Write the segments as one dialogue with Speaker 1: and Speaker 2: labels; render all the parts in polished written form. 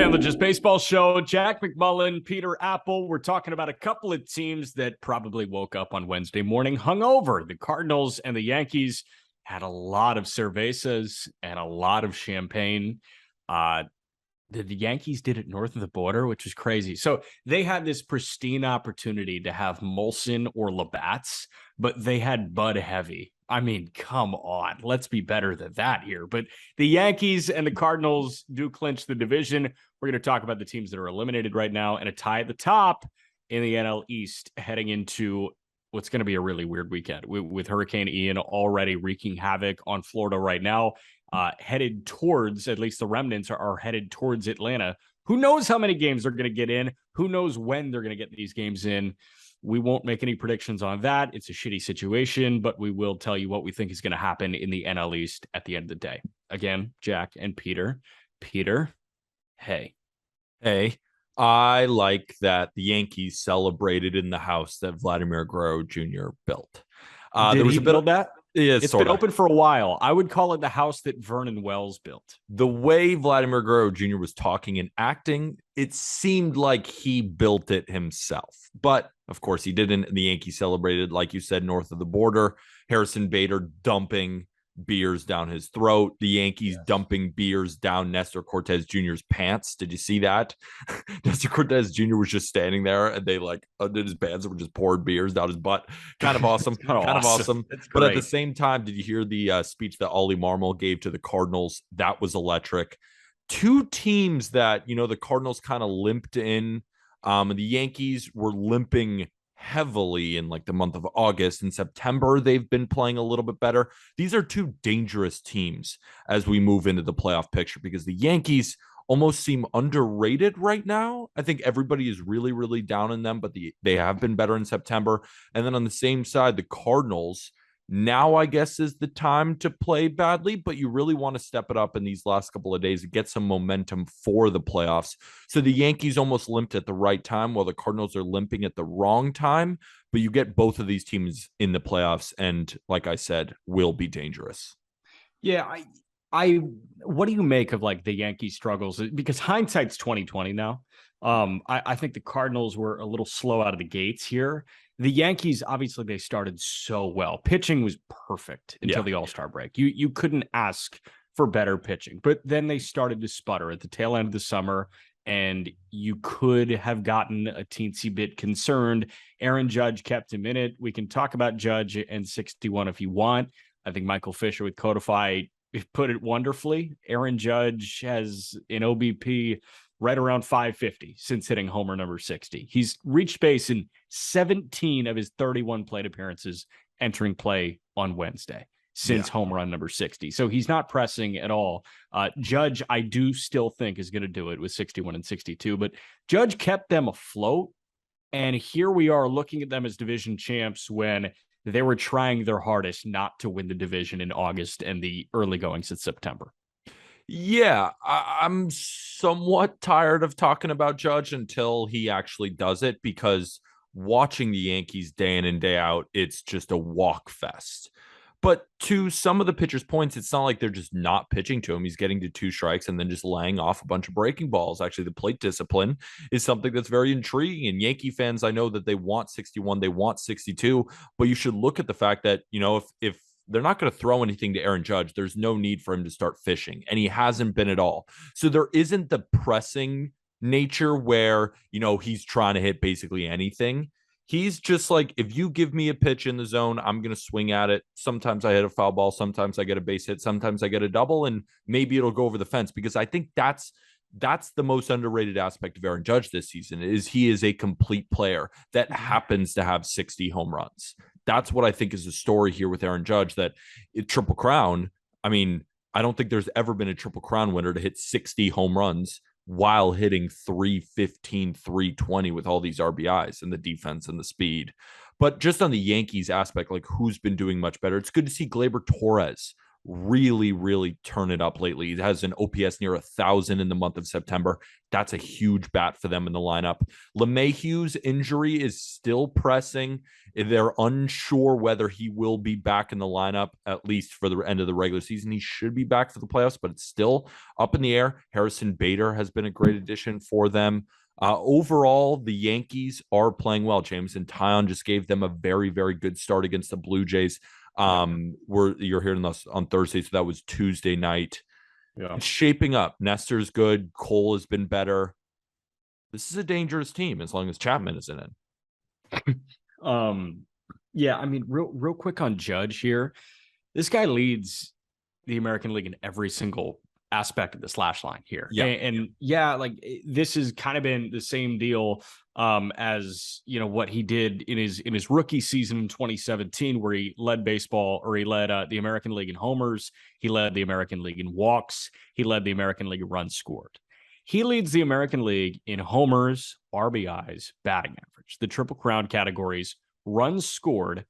Speaker 1: And the Just Baseball Show, Jack McMullen, Peter Apple. We're talking about a couple of teams that probably woke up on Wednesday morning hungover. The Cardinals and the Yankees had a lot of cervezas and a lot of champagne. The Yankees did it north of the border, which was crazy. So they had this pristine opportunity to have Molson or Labatt's, but they had Bud Heavy. I mean, come on. Let's be better than that here. But the Yankees and the Cardinals do clinch the division. We're going to talk about the teams that are eliminated right now and a tie at the top in the NL East heading into what's going to be a really weird weekend with Hurricane Ian already wreaking havoc on Florida right now. Headed towards, at least the remnants are headed towards Atlanta. Who knows how many games they're going to get in? Who knows when they're going to get these games in? We won't make any predictions on that. It's a shitty situation, but we will tell you what we think is going to happen in the NL East at the end of the day. Again, Jack and Peter. Peter, hey.
Speaker 2: Hey, I like that the Yankees celebrated in the house that Vladimir Guerrero Jr. built.
Speaker 1: Did he build that?
Speaker 2: Yeah,
Speaker 1: it's been open for a while. I would call it the house that Vernon Wells built.
Speaker 2: The way Vladimir Guerrero Jr. was talking and acting, it seemed like he built it himself. But, of course, he didn't. The Yankees celebrated, like you said, north of the border. Harrison Bader dumping beers down his throat. The Yankees dumping beers down Nestor Cortez Jr.'s pants. Did you see that? Nestor Cortez Jr. was just standing there and they undid his pants and were just poured beers down his butt. Kind of awesome. kind of awesome. But at the same time, did you hear the speech that Ollie Marmol gave to the Cardinals? That was electric. Two teams that, the Cardinals kind of limped in. The Yankees were limping heavily in like the month of August and September. They've been playing a little bit better. These are two dangerous teams as we move into the playoff picture because the Yankees almost seem underrated right now. I think everybody is really, really down in them, but they have been better in September. And then on the same side, the Cardinals, now I guess is the time to play badly, but you really want to step it up in these last couple of days to get some momentum for the playoffs. So the Yankees almost limped at the right time while the Cardinals are limping at the wrong time, but you get both of these teams in the playoffs and, like I said, will be dangerous.
Speaker 1: Yeah, what do you make of like the Yankee struggles? Because hindsight's 2020 now. I think the Cardinals were a little slow out of the gates here. The Yankees, obviously, they started so well. Pitching was perfect until the All-Star break. You couldn't ask for better pitching, but then they started to sputter at the tail end of the summer, and you could have gotten a teensy bit concerned. Aaron Judge kept him in it. We can talk about Judge and 61 if you want. I think Michael Fisher with Codify put it wonderfully. Aaron Judge has an OBP right around 550 since hitting homer number 60. He's reached base in 17 of his 31 plate appearances entering play on Wednesday since home run number 60. So he's not pressing at all. Judge, I do still think is going to do it with 61 and 62, but Judge kept them afloat. And here we are looking at them as division champs when they were trying their hardest not to win the division in August and the early goings in September.
Speaker 2: Yeah, I'm somewhat tired of talking about Judge until he actually does it, because watching the Yankees day in and day out, it's just a walk fest. But to some of the pitchers' points, it's not like they're just not pitching to him. He's getting to 2 strikes and then just laying off a bunch of breaking balls. Actually, the plate discipline is something that's very intriguing. And Yankee fans, I know that they want 61, they want 62, but you should look at the fact that, if they're not going to throw anything to Aaron Judge, there's no need for him to start fishing. And he hasn't been at all. So there isn't the pressing nature where, he's trying to hit basically anything. He's just like, if you give me a pitch in the zone, I'm going to swing at it. Sometimes I hit a foul ball. Sometimes I get a base hit. Sometimes I get a double, and maybe it'll go over the fence, because I think that's the most underrated aspect of Aaron Judge this season is he is a complete player that happens to have 60 home runs. That's what I think is the story here with Aaron Judge, that Triple Crown. I mean, I don't think there's ever been a Triple Crown winner to hit 60 home runs while hitting 315, 320 with all these RBIs and the defense and the speed. But just on the Yankees aspect, like who's been doing much better, it's good to see Gleyber Torres really, really turn it up lately. He has an OPS near 1,000 in the month of September. That's a huge bat for them in the lineup. LeMahieu's injury is still pressing. They're unsure whether he will be back in the lineup, at least for the end of the regular season. He should be back for the playoffs, but it's still up in the air. Harrison Bader has been a great addition for them. Overall, the Yankees are playing well. Jameson Taillon just gave them a very, very good start against the Blue Jays. You're hearing us on Thursday, so that was Tuesday night.
Speaker 1: Yeah.
Speaker 2: It's shaping up. Nestor's good. Cole has been better. This is a dangerous team as long as Chapman is in it.
Speaker 1: Yeah, I mean, real quick on Judge here. This guy leads the American League in every single aspect of the slash line here.
Speaker 2: Yeah.
Speaker 1: And yeah, like this has kind of been the same deal as, you know, what he did in his rookie season in 2017, where he led the American League in homers. He led the American League in walks. He led the American League in runs scored. He leads the American League in homers, RBIs, batting average, the Triple Crown categories, runs scored,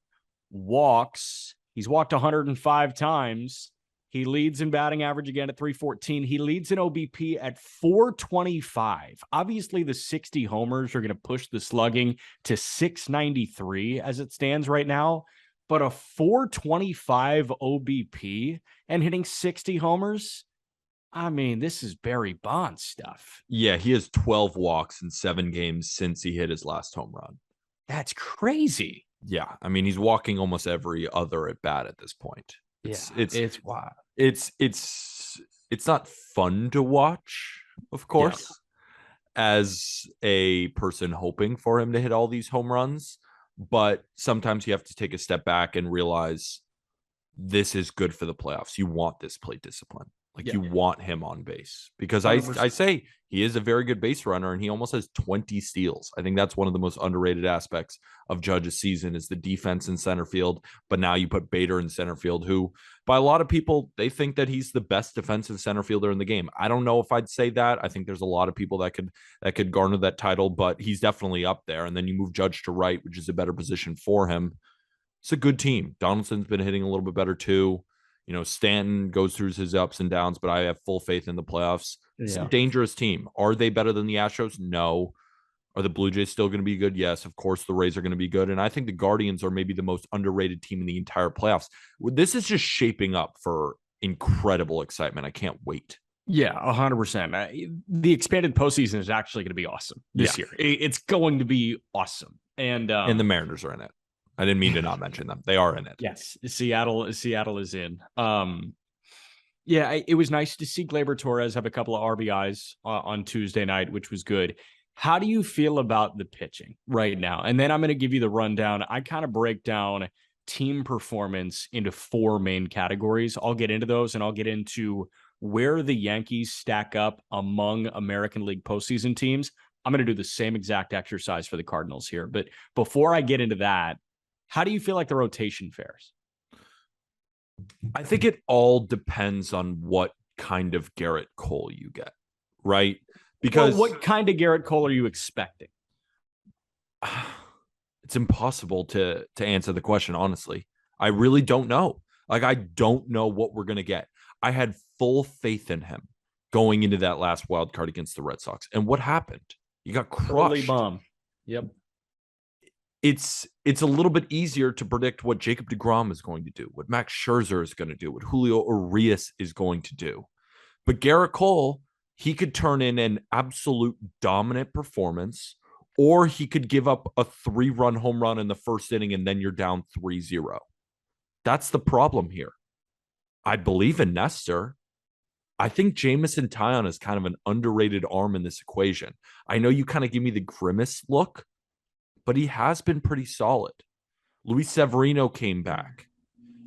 Speaker 1: walks. He's walked 105 times. He leads in batting average again at 314. He leads in OBP at 425. Obviously, the 60 homers are going to push the slugging to 693 as it stands right now. But a 425 OBP and hitting 60 homers, I mean, this is Barry Bonds stuff.
Speaker 2: Yeah, he has 12 walks in 7 games since he hit his last home run.
Speaker 1: That's crazy.
Speaker 2: Yeah, I mean, he's walking almost every other at bat at this point.
Speaker 1: It's wild.
Speaker 2: It's not fun to watch, of course, as a person hoping for him to hit all these home runs. But sometimes you have to take a step back and realize this is good for the playoffs. You want this plate discipline. You want him on base, because I say he is a very good base runner, and he almost has 20 steals. I think that's one of the most underrated aspects of Judge's season is the defense in center field. But now you put Bader in center field, who by a lot of people, they think that he's the best defensive center fielder in the game. I don't know if I'd say that. I think there's a lot of people that could garner that title, but he's definitely up there. And then you move Judge to right, which is a better position for him. It's a good team. Donaldson's been hitting a little bit better too. You know, Stanton goes through his ups and downs, but I have full faith in the playoffs. It's a dangerous team. Are they better than the Astros? No. Are the Blue Jays still going to be good? Yes. Of course, the Rays are going to be good. And I think the Guardians are maybe the most underrated team in the entire playoffs. This is just shaping up for incredible excitement. I can't wait.
Speaker 1: Yeah, 100%. The expanded postseason is actually going to be awesome this year. It's going to be awesome. And
Speaker 2: the Mariners are in it. I didn't mean to not mention them. They are in it.
Speaker 1: Yes, Seattle is in. It was nice to see Gleyber Torres have a couple of RBIs on Tuesday night, which was good. How do you feel about the pitching right now? And then I'm going to give you the rundown. I kind of break down team performance into 4 main categories. I'll get into those, and I'll get into where the Yankees stack up among American League postseason teams. I'm going to do the same exact exercise for the Cardinals here. But before I get into that, how do you feel like the rotation fares?
Speaker 2: I think it all depends on what kind of Garrett Cole you get, right? Because
Speaker 1: what kind of Garrett Cole are you expecting?
Speaker 2: It's impossible to answer the question, honestly. I really don't know. I don't know what we're going to get. I had full faith in him going into that last wild card against the Red Sox. And what happened? You got crushed.
Speaker 1: Early bomb. Yep.
Speaker 2: It's a little bit easier to predict what Jacob deGrom is going to do, what Max Scherzer is going to do, what Julio Urias is going to do. But Garrett Cole, he could turn in an absolute dominant performance, or he could give up a 3-run home run in the first inning and then you're down 3-0. That's the problem here. I believe in Nestor. I think Jameson Taillon is kind of an underrated arm in this equation. I know you kind of give me the grimace look, but he has been pretty solid. Luis Severino came back.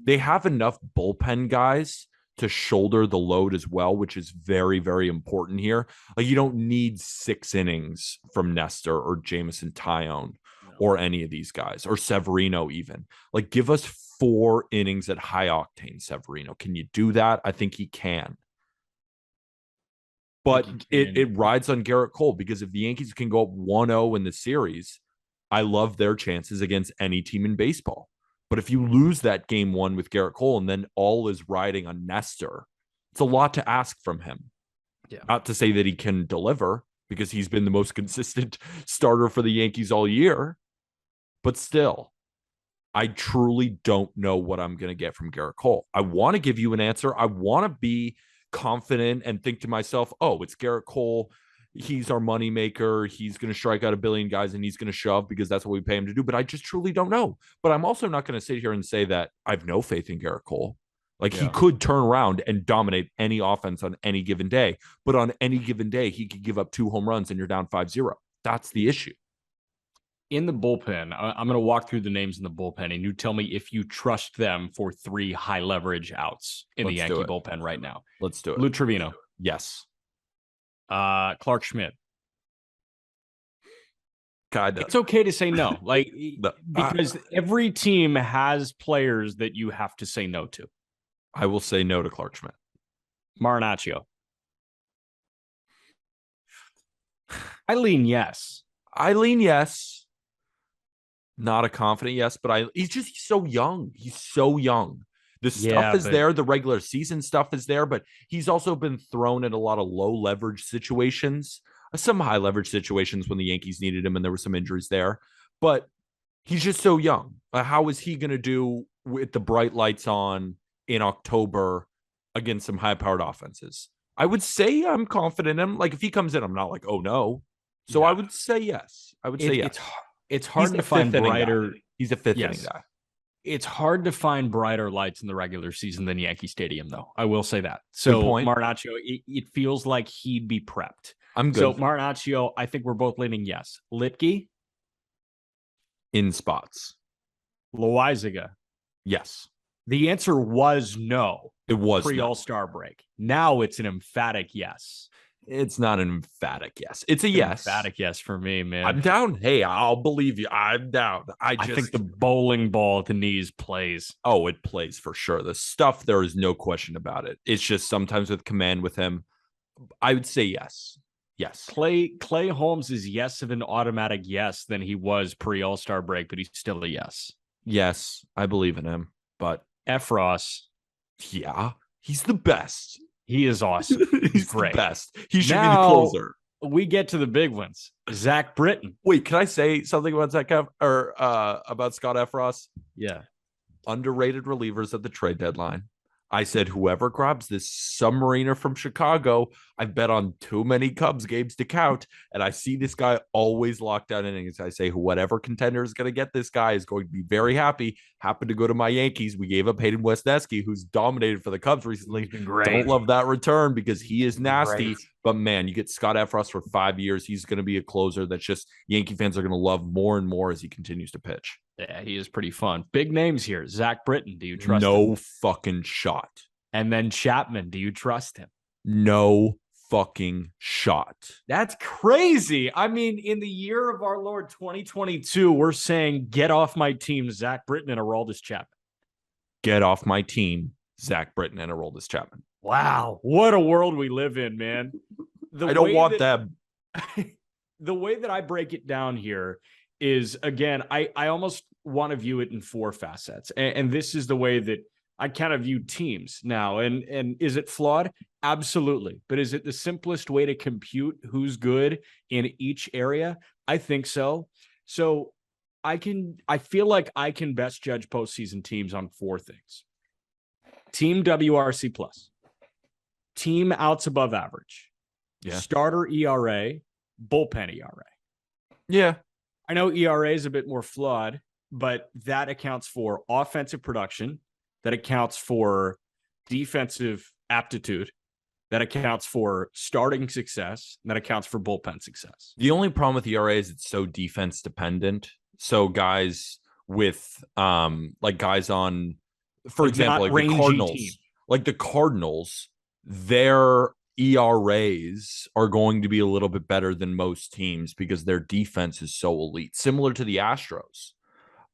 Speaker 2: They have enough bullpen guys to shoulder the load as well, which is very, very important here. You don't need 6 innings from Nestor or Jameson Taillon or any of these guys, or Severino even. Give us 4 innings at high octane, Severino. Can you do that? I think he can. But it rides on Garrett Cole, because if the Yankees can go up 1-0 in the series, I love their chances against any team in baseball. But if you lose that game one with Garrett Cole and then all is riding on Nestor, it's a lot to ask from him.
Speaker 1: Yeah.
Speaker 2: Not to say that he can deliver because he's been the most consistent starter for the Yankees all year, but still, I truly don't know what I'm going to get from Garrett Cole. I want to give you an answer. I want to be confident and think to myself, oh, it's Garrett Cole. He's our moneymaker. He's going to strike out a billion guys and he's going to shove because that's what we pay him to do. But I just truly don't know. But I'm also not going to sit here and say that I have no faith in Garrett Cole. Like he could turn around and dominate any offense on any given day. But on any given day, he could give up 2 home runs and you're down 5-0. That's the issue.
Speaker 1: In the bullpen, I'm going to walk through the names in the bullpen, and you tell me if you trust them for 3 high leverage outs in the Yankee bullpen right now.
Speaker 2: Let's do it.
Speaker 1: Lou Trevino.
Speaker 2: Yes.
Speaker 1: Clark Schmidt.
Speaker 2: God,
Speaker 1: it's okay to say no, because every team has players that you have to say no to.
Speaker 2: I will say no to Clark Schmidt.
Speaker 1: Marinaccio. I lean yes.
Speaker 2: Not a confident yes, but he's so young. He's so young. The stuff is there. The regular season stuff is there, but he's also been thrown in a lot of low leverage situations, some high leverage situations when the Yankees needed him and there were some injuries there. But he's just so young. How is he going to do with the bright lights on in October against some high powered offenses? I would say I'm confident in him. Like if he comes in, I'm not like, oh no. So I would say yes.
Speaker 1: It's hard to find brighter.
Speaker 2: He's a fifth inning guy.
Speaker 1: It's hard to find brighter lights in the regular season than Yankee Stadium, though. I will say that. So Marinaccio, it feels like he'd be prepped.
Speaker 2: I'm good.
Speaker 1: So Marinaccio, I think we're both leaning yes. Lipke?
Speaker 2: In spots.
Speaker 1: Loaizaga?
Speaker 2: Yes.
Speaker 1: The answer was no.
Speaker 2: It was
Speaker 1: pre-All-Star break. Now it's an emphatic yes.
Speaker 2: It's not an emphatic yes. It's a yes.
Speaker 1: Emphatic yes for me, man.
Speaker 2: I'm down. Hey, I'll believe you. I'm down. I
Speaker 1: think the bowling ball at the knees plays.
Speaker 2: Oh, it plays for sure. The stuff, there is no question about it. It's just sometimes with command with him, I would say yes. Yes.
Speaker 1: Clay Holmes is yes of an automatic yes than he was pre-All-Star break, but he's still a yes.
Speaker 2: Yes, I believe in him. But
Speaker 1: Effross.
Speaker 2: Yeah, he's the best.
Speaker 1: He is awesome.
Speaker 2: He's
Speaker 1: great.
Speaker 2: The best. He should be the closer.
Speaker 1: We get to the big ones. Zach Britton.
Speaker 2: Wait, can I say something about about Scott Effross?
Speaker 1: Yeah.
Speaker 2: Underrated relievers at the trade deadline. I said, whoever grabs this submariner from Chicago, I've bet on too many Cubs games to count. And I see this guy always locked down innings. I say, whatever contender is going to get this guy is going to be very happy. Happened to go to my Yankees. We gave up Hayden Wesneski, who's dominated for the Cubs recently. Don't love that return because he is nasty. But man, you get Scott Effross for 5 years. He's going to be a closer that's just Yankee fans are going to love more and more as he continues to pitch.
Speaker 1: Yeah, he is pretty fun. Big names here. Zach Britton, do you trust him?
Speaker 2: No fucking shot.
Speaker 1: And then Chapman, do you trust him?
Speaker 2: No fucking shot.
Speaker 1: That's crazy. I mean, in the year of our Lord 2022, we're saying, get off my team, Zach Britton and Aroldis Chapman.
Speaker 2: Get off my team, Zach Britton and Aroldis Chapman.
Speaker 1: Wow. What a world we live in, man.
Speaker 2: I don't want them.
Speaker 1: The way that I break it down here is, again, I almost want to view it in 4 facets. And this is the way that I kind of view teams now. And is it flawed? Absolutely. But is it the simplest way to compute who's good in each area? I think so. So I feel like I can best judge postseason teams on 4 things. Team WRC plus. Team outs above average.
Speaker 2: Yeah.
Speaker 1: Starter ERA. Bullpen ERA.
Speaker 2: Yeah.
Speaker 1: I know ERA is a bit more flawed, but that accounts for offensive production, that accounts for defensive aptitude, that accounts for starting success, and that accounts for bullpen success.
Speaker 2: The only problem with ERA is it's so defense dependent. So guys with guys on, for example, like the Cardinals, their ERAs are going to be a little bit better than most teams because their defense is so elite, similar to the Astros.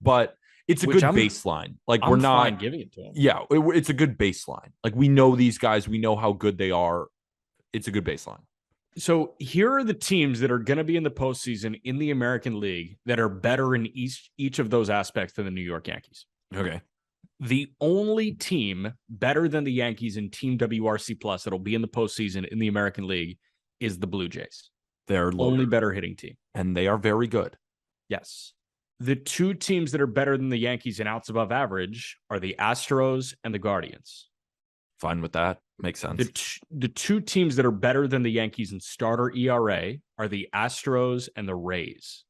Speaker 2: But it's a good baseline. Like we're not
Speaker 1: giving it to them.
Speaker 2: Yeah, it's a good baseline. Like we know these guys, we know how good they are. It's a good baseline.
Speaker 1: So here are the teams that are going to be in the postseason in the American League that are better in each of those aspects than the New York Yankees.
Speaker 2: Okay.
Speaker 1: The only team better than the Yankees in Team WRC Plus that'll be in the postseason in the American League is the Blue Jays.
Speaker 2: They're
Speaker 1: Only
Speaker 2: loaded,
Speaker 1: better hitting team.
Speaker 2: and they are very good.
Speaker 1: Yes. The two teams that are better than the Yankees and outs above average are the Astros and the Guardians.
Speaker 2: Fine with that. Makes sense.
Speaker 1: The two teams that are better than the Yankees in starter ERA are the Astros and the Rays.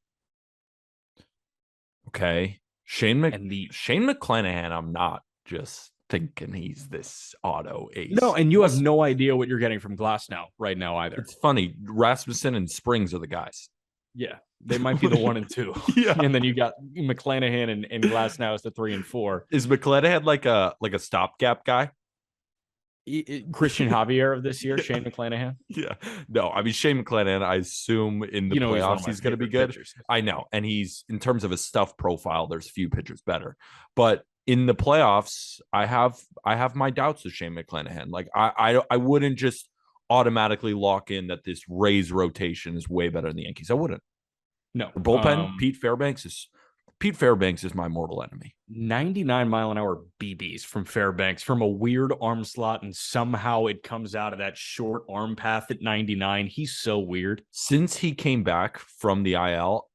Speaker 2: Okay. Shane McClanahan, I'm not just thinking he's this auto ace.
Speaker 1: No, and you have no idea what you're getting from Glasnow right now either.
Speaker 2: It's funny. Rasmussen and Springs are the guys.
Speaker 1: Yeah, they might be the 1 and 2.
Speaker 2: Yeah.
Speaker 1: And then you got McClanahan and Glasnow as the 3 and 4.
Speaker 2: Is McClanahan like a stopgap guy?
Speaker 1: Christian Javier of this year, Shane McClanahan.
Speaker 2: Yeah. No, I mean, Shane McClanahan, I assume in the playoffs he's going to be good. Pitchers. I know. And he's, in terms of a stuff profile, there's few pitchers better. But in the playoffs, I have my doubts with Shane McClanahan. Like, I wouldn't just automatically lock in that this Rays rotation is way better than the Yankees. I wouldn't.
Speaker 1: No.
Speaker 2: The bullpen, Pete Fairbanks is my mortal enemy.
Speaker 1: 99-mile-an-hour BBs from Fairbanks from a weird arm slot, and somehow it comes out of that short arm path at 99. He's so weird.
Speaker 2: Since he came back from the IL,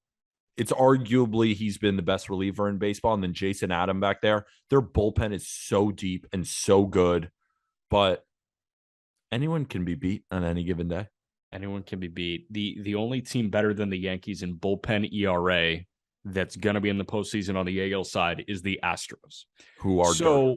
Speaker 2: it's arguably he's been the best reliever in baseball. And then Jason Adam back there, their bullpen is so deep and so good. But anyone can be beat on any given day.
Speaker 1: Anyone can be beat. The only team better than the Yankees in bullpen ERA that's going to be in the postseason on the AL side is the Astros.
Speaker 2: Who are
Speaker 1: so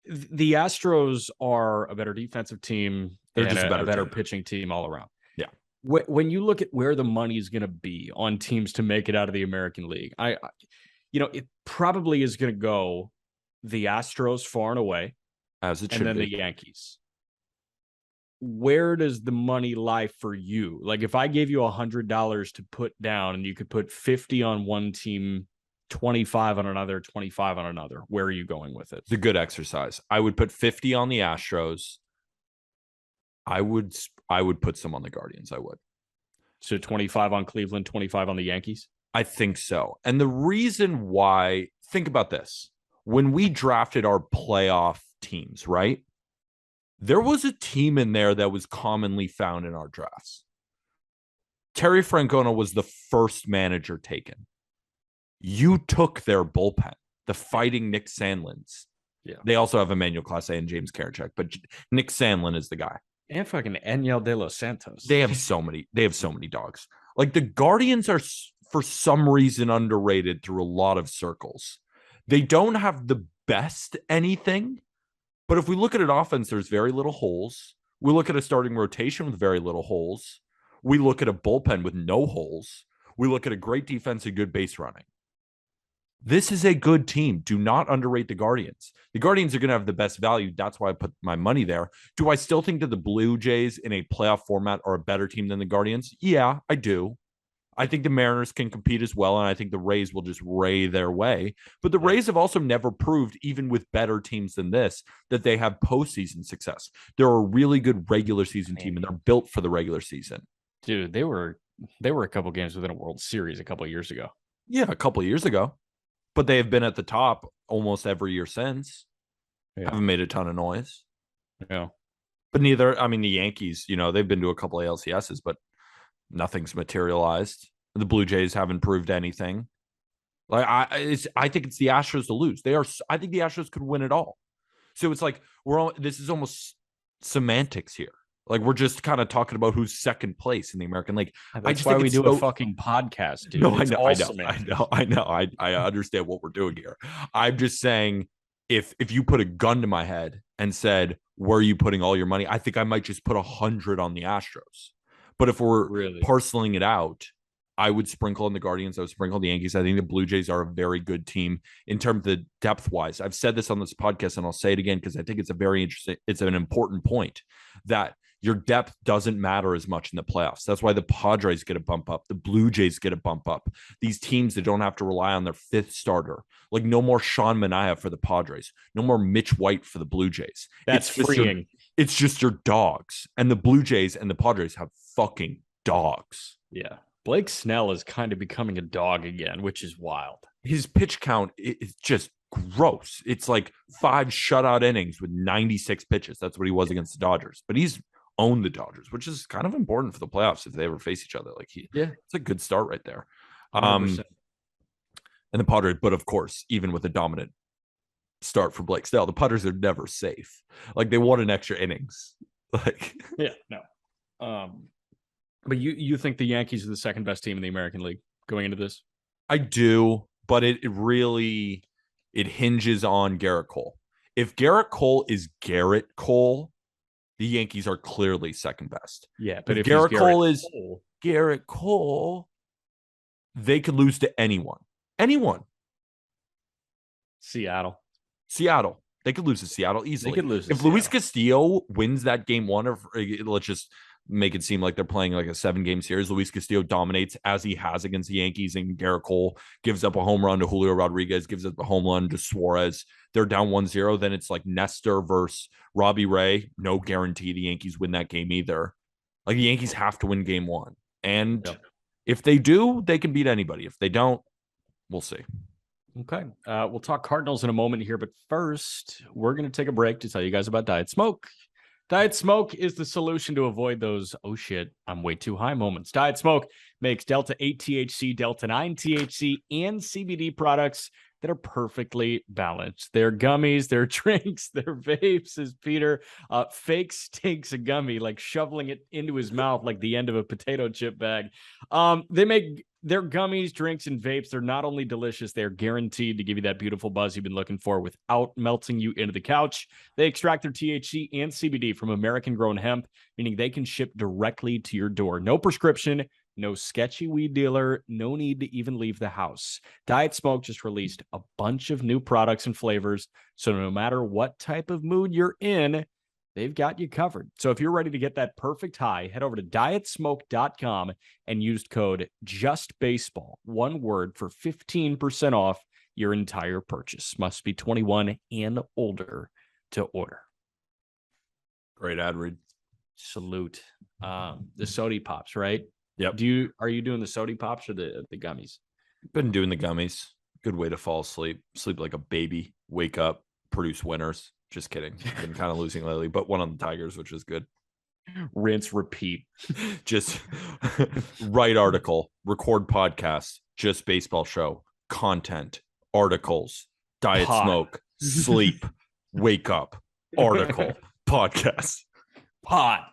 Speaker 1: good. The Astros are a better defensive team. They're just a better pitching team all around.
Speaker 2: Yeah.
Speaker 1: When you look at where the money is going to be on teams to make it out of the American League, it probably is going to go the Astros far and away,
Speaker 2: as it should
Speaker 1: and then
Speaker 2: be.
Speaker 1: The Yankees. Where does the money lie for you? Like, if I gave you $100 to put down and you could put 50 on one team, 25 on another, 25 on another, where are you going with it?
Speaker 2: It's a good exercise. I would put 50 on the Astros. I would put some on the Guardians. I would.
Speaker 1: So 25 on Cleveland, 25 on the Yankees?
Speaker 2: I think so. And the reason why, think about this. When we drafted our playoff teams, right? There was a team in there that was commonly found in our drafts. Terry Francona was the first manager taken. You took their bullpen, the Fighting Nick Sandlins.
Speaker 1: Yeah.
Speaker 2: They also have Emmanuel Clase and James Karinchak, but Nick Sandlin is the guy.
Speaker 1: And fucking Enyel De Los Santos.
Speaker 2: They have so many dogs. Like, the Guardians are, for some reason, underrated through a lot of circles. They don't have the best anything. But if we look at an offense, there's very little holes. We look at a starting rotation with very little holes. We look at a bullpen with no holes. We look at a great defense and good base running. This is a good team. Do not underrate the Guardians. The Guardians are going to have the best value. That's why I put my money there. Do I still think that the Blue Jays in a playoff format are a better team than the Guardians? Yeah, I do. I think the Mariners can compete as well, and I think the Rays will just ray their way. But the Rays have also never proved, even with better teams than this, that they have postseason success. They're a really good regular season team, and they're built for the regular season.
Speaker 1: Dude, they were a couple games within a World Series a couple of years ago.
Speaker 2: Yeah, a couple of years ago. But they have been at the top almost every year since. Yeah. Haven't made a ton of noise.
Speaker 1: Yeah.
Speaker 2: But the Yankees, they've been to a couple of ALCSs, but nothing's materialized. The Blue Jays haven't proved anything. Like, I think it's the Astros to lose. I think the Astros could win it all. So it's like this is almost semantics here. Like, we're just kind of talking about who's second place in the American League.
Speaker 1: That's why we do a fucking podcast, dude.
Speaker 2: No, I know. I understand what we're doing here. I'm just saying, if you put a gun to my head and said, where are you putting all your money? I think I might just put 100 on the Astros. But if we're parceling it out, I would sprinkle on the Guardians. I would sprinkle on the Yankees. I think the Blue Jays are a very good team in terms of the depth-wise. I've said this on this podcast, and I'll say it again because I think it's it's an important point that your depth doesn't matter as much in the playoffs. That's why the Padres get a bump up. The Blue Jays get a bump up. These teams that don't have to rely on their fifth starter. Like, no more Sean Manaea for the Padres. No more Mitch White for the Blue Jays.
Speaker 1: That's freeing.
Speaker 2: It's just your dogs. And the Blue Jays and the Padres have fucking dogs.
Speaker 1: Yeah. Blake Snell is kind of becoming a dog again, which is wild.
Speaker 2: His pitch count is just gross. It's like 5 shutout innings with 96 pitches. That's what he was against the Dodgers. But he's owned the Dodgers, which is kind of important for the playoffs if they ever face each other. Like it's a good start right there.
Speaker 1: 100%.
Speaker 2: And the Padres, but of course, even with a dominant start for Blake Snell, the Padres are never safe. Like they won an extra innings. Like
Speaker 1: but you think the Yankees are the second best team in the American League going into this?
Speaker 2: I do, but it really hinges on Garrett Cole. If Garrett Cole is Garrett Cole, the Yankees are clearly second best.
Speaker 1: Yeah, but if
Speaker 2: Garrett Cole is Garrett Cole, they could lose to anyone. Anyone.
Speaker 1: Seattle.
Speaker 2: They could lose to Seattle easily.
Speaker 1: They could lose
Speaker 2: if Luis Castillo wins that game one, or let's just make it seem like they're playing like a 7-game series. Luis Castillo dominates as he has against the Yankees, and Garrett Cole gives up a home run to Julio Rodriguez, gives up a home run to Suarez. They're down 1-0. Then it's like Nestor versus Robbie Ray. No guarantee the Yankees win that game either. Like the Yankees have to win game one. And if they do, they can beat anybody. If they don't, we'll see.
Speaker 1: Okay. We'll talk Cardinals in a moment here, but first, we're going to take a break to tell you guys about Diet Smoke. Diet Smoke is the solution to avoid those, oh shit, I'm way too high moments. Diet Smoke makes Delta 8 THC, Delta 9 THC, and CBD products that are perfectly balanced. They're gummies, they're drinks, they're vapes, as Peter fake stinks a gummy, like shoveling it into his mouth like the end of a potato chip bag. They make their gummies, drinks, and vapes. They're not only delicious, they're guaranteed to give you that beautiful buzz you've been looking for without melting you into the couch. They extract their THC and CBD from American-grown hemp, meaning they can ship directly to your door. No prescription, no sketchy weed dealer, no need to even leave the house. Diet Smoke just released a bunch of new products and flavors, so no matter what type of mood you're in, they've got you covered. So if you're ready to get that perfect high, head over to dietsmoke.com and use code JUSTBASEBALL, one word, for 15% off your entire purchase. Must be 21 and older to order.
Speaker 2: Great ad read.
Speaker 1: Salute. The Sody Pops, right?
Speaker 2: Yep.
Speaker 1: Are you doing the Sody Pops or the gummies?
Speaker 2: Been doing the gummies. Good way to fall asleep. Sleep like a baby. Wake up. Produce winners. Just kidding. Been kind of losing lately, but one on the Tigers, which is good.
Speaker 1: Rinse, repeat.
Speaker 2: Just write article, record podcast, just baseball show, content, articles, diet smoke, sleep, wake up, article, podcast,
Speaker 1: pot.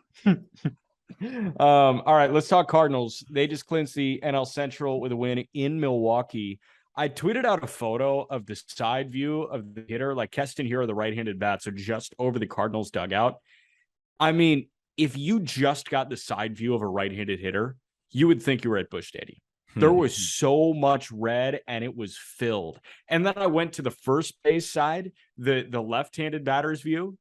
Speaker 1: All right, let's talk Cardinals. They just clinched the NL Central with a win in Milwaukee. I tweeted out a photo of the side view of the hitter, like Keston Hiura, the right-handed bat, so just over the Cardinals dugout. I mean, if you just got the side view of a right-handed hitter, you would think you were at Busch Stadium. There was so much red, and it was filled. And then I went to the first base side, the left-handed batter's view,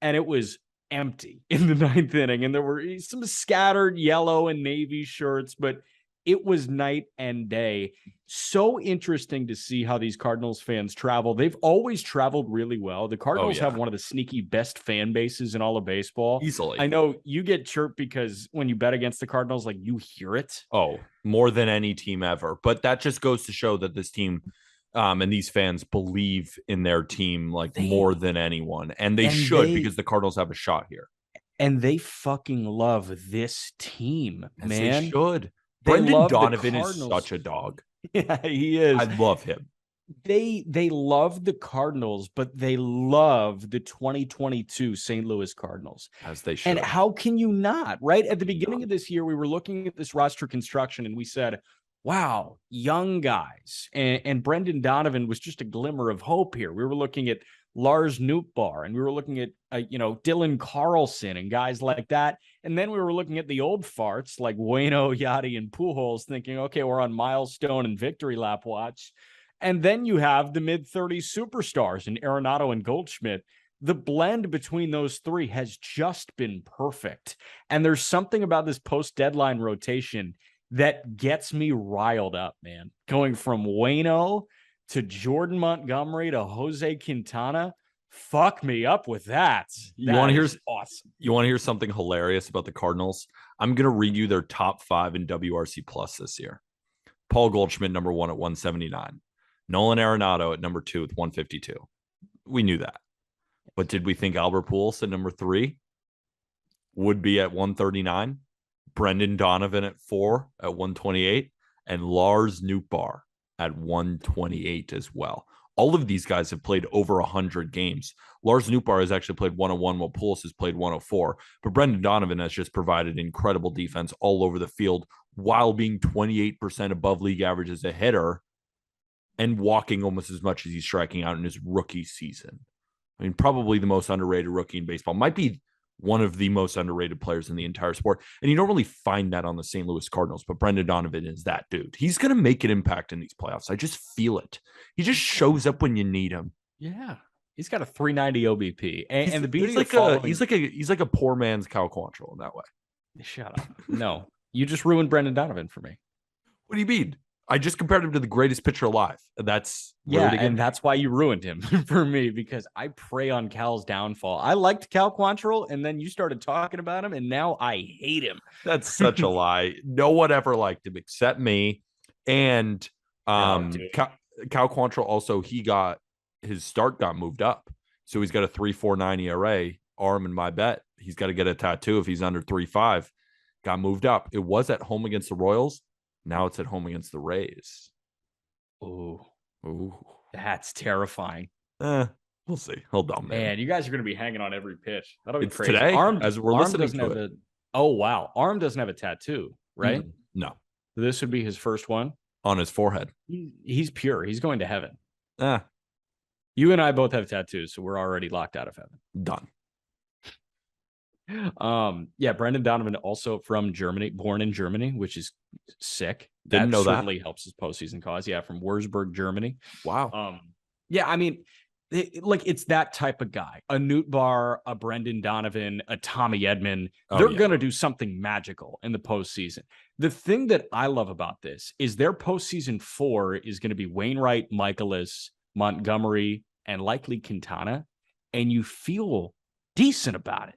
Speaker 1: and it was empty in the 9th inning. And there were some scattered yellow and navy shirts, but it was night and day. So interesting to see how these Cardinals fans travel. They've always traveled really well. The Cardinals have one of the sneaky best fan bases in all of baseball.
Speaker 2: Easily.
Speaker 1: I know you get chirped because when you bet against the Cardinals, like you hear it.
Speaker 2: Oh, more than any team ever. But that just goes to show that this team and these fans believe in their team like more than anyone. And they should, because the Cardinals have a shot here.
Speaker 1: And they fucking love this team, man.
Speaker 2: They should. Brendan Donovan is such a dog.
Speaker 1: Yeah, he is.
Speaker 2: I love him.
Speaker 1: They love the Cardinals, but they love the 2022 St. Louis Cardinals.
Speaker 2: As they should.
Speaker 1: And how can you not, right? At the beginning of this year, we were looking at this roster construction and we said, wow, young guys. And Brendan Donovan was just a glimmer of hope here. We were looking at Lars Nootbaar, and we were looking at, Dylan Carlson and guys like that. And then we were looking at the old farts like Waino, Yachty, and Pujols thinking, okay, we're on milestone and victory lap watch. And then you have the mid-30s superstars in Arenado and Goldschmidt. The blend between those three has just been perfect. And there's something about this post-deadline rotation that gets me riled up, man. Going from Waino to Jordan Montgomery to Jose Quintana, fuck me up with that.
Speaker 2: You want to hear
Speaker 1: awesome?
Speaker 2: You want to hear something hilarious about the Cardinals? I'm going to read you their top 5 in WRC Plus this year. Paul Goldschmidt, number 1 at 179. Nolan Arenado at number 2 with 152. We knew that. But did we think Albert Pujols at number 3 would be at 139? Brendan Donovan at 4 at 128, and Lars Nootbaar at 128 as well. All of these guys have played over 100 games. Lars Nootbaar has actually played 101, while Pujols has played 104. But Brendan Donovan has just provided incredible defense all over the field while being 28% above league average as a hitter and walking almost as much as he's striking out in his rookie season. I mean, probably the most underrated rookie in baseball. Might be one of the most underrated players in the entire sport. And you don't really find that on the St. Louis Cardinals, but Brendan Donovan is that dude. He's going to make an impact in these playoffs. I just feel it. He just shows up when you need him.
Speaker 1: Yeah. He's got a 390 OBP. And the beauty
Speaker 2: he's like a poor man's Cal Quantrill in that way.
Speaker 1: Shut up. No, you just ruined Brendan Donovan for me.
Speaker 2: What do you mean? I just compared him to the greatest pitcher alive. That's
Speaker 1: and that's why you ruined him for me, because I prey on Cal's downfall. I liked Cal Quantrill, and then you started talking about him, and now I hate him.
Speaker 2: That's such a lie. No one ever liked him except me. And Cal Quantrill also, his start got moved up. So he's got a 3.49 ERA. Arm in my bet. He's got to get a tattoo if he's under 3.5. Got moved up. It was at home against the Royals. Now it's at home against the Rays.
Speaker 1: Ooh, that's terrifying.
Speaker 2: We'll see. Hold on,
Speaker 1: man. You guys are going to be hanging on every pitch. That'll be crazy.
Speaker 2: Today, as we're listening to it.
Speaker 1: Oh, wow. Arm doesn't have a tattoo, right?
Speaker 2: No.
Speaker 1: This would be his first one?
Speaker 2: On his forehead.
Speaker 1: He's pure. He's going to heaven.
Speaker 2: You
Speaker 1: and I both have tattoos, so we're already locked out of heaven.
Speaker 2: Done.
Speaker 1: Brendan Donovan, also from Germany, born in Germany, which is sick.
Speaker 2: Didn't know that.
Speaker 1: Certainly helps his postseason cause. Yeah, from Würzburg, Germany.
Speaker 2: Wow.
Speaker 1: I mean, it's that type of guy. A Nootbaar, a Brendan Donovan, a Tommy Edman. They're going to do something magical in the postseason. The thing that I love about this is their postseason 4 is going to be Wainwright, Michaelis, Montgomery, and likely Quintana. And you feel decent about it.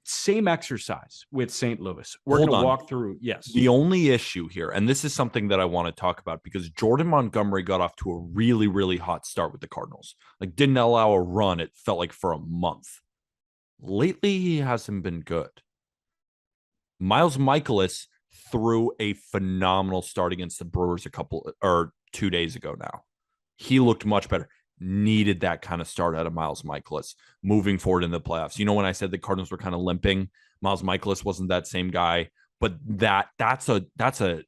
Speaker 1: Same exercise with St. Louis. We're going to walk through. Yes.
Speaker 2: The only issue here, and this is something that I want to talk about, because Jordan Montgomery got off to a really, really hot start with the Cardinals. Like, didn't allow a run, it felt like, for a month. Lately, he hasn't been good. Miles Michaelis threw a phenomenal start against the Brewers 2 days ago now. He looked much better. Needed that kind of start out of Miles Michaelis moving forward in the playoffs. You know, when I said the Cardinals were kind of limping, Miles Michaelis wasn't that same guy, but that's a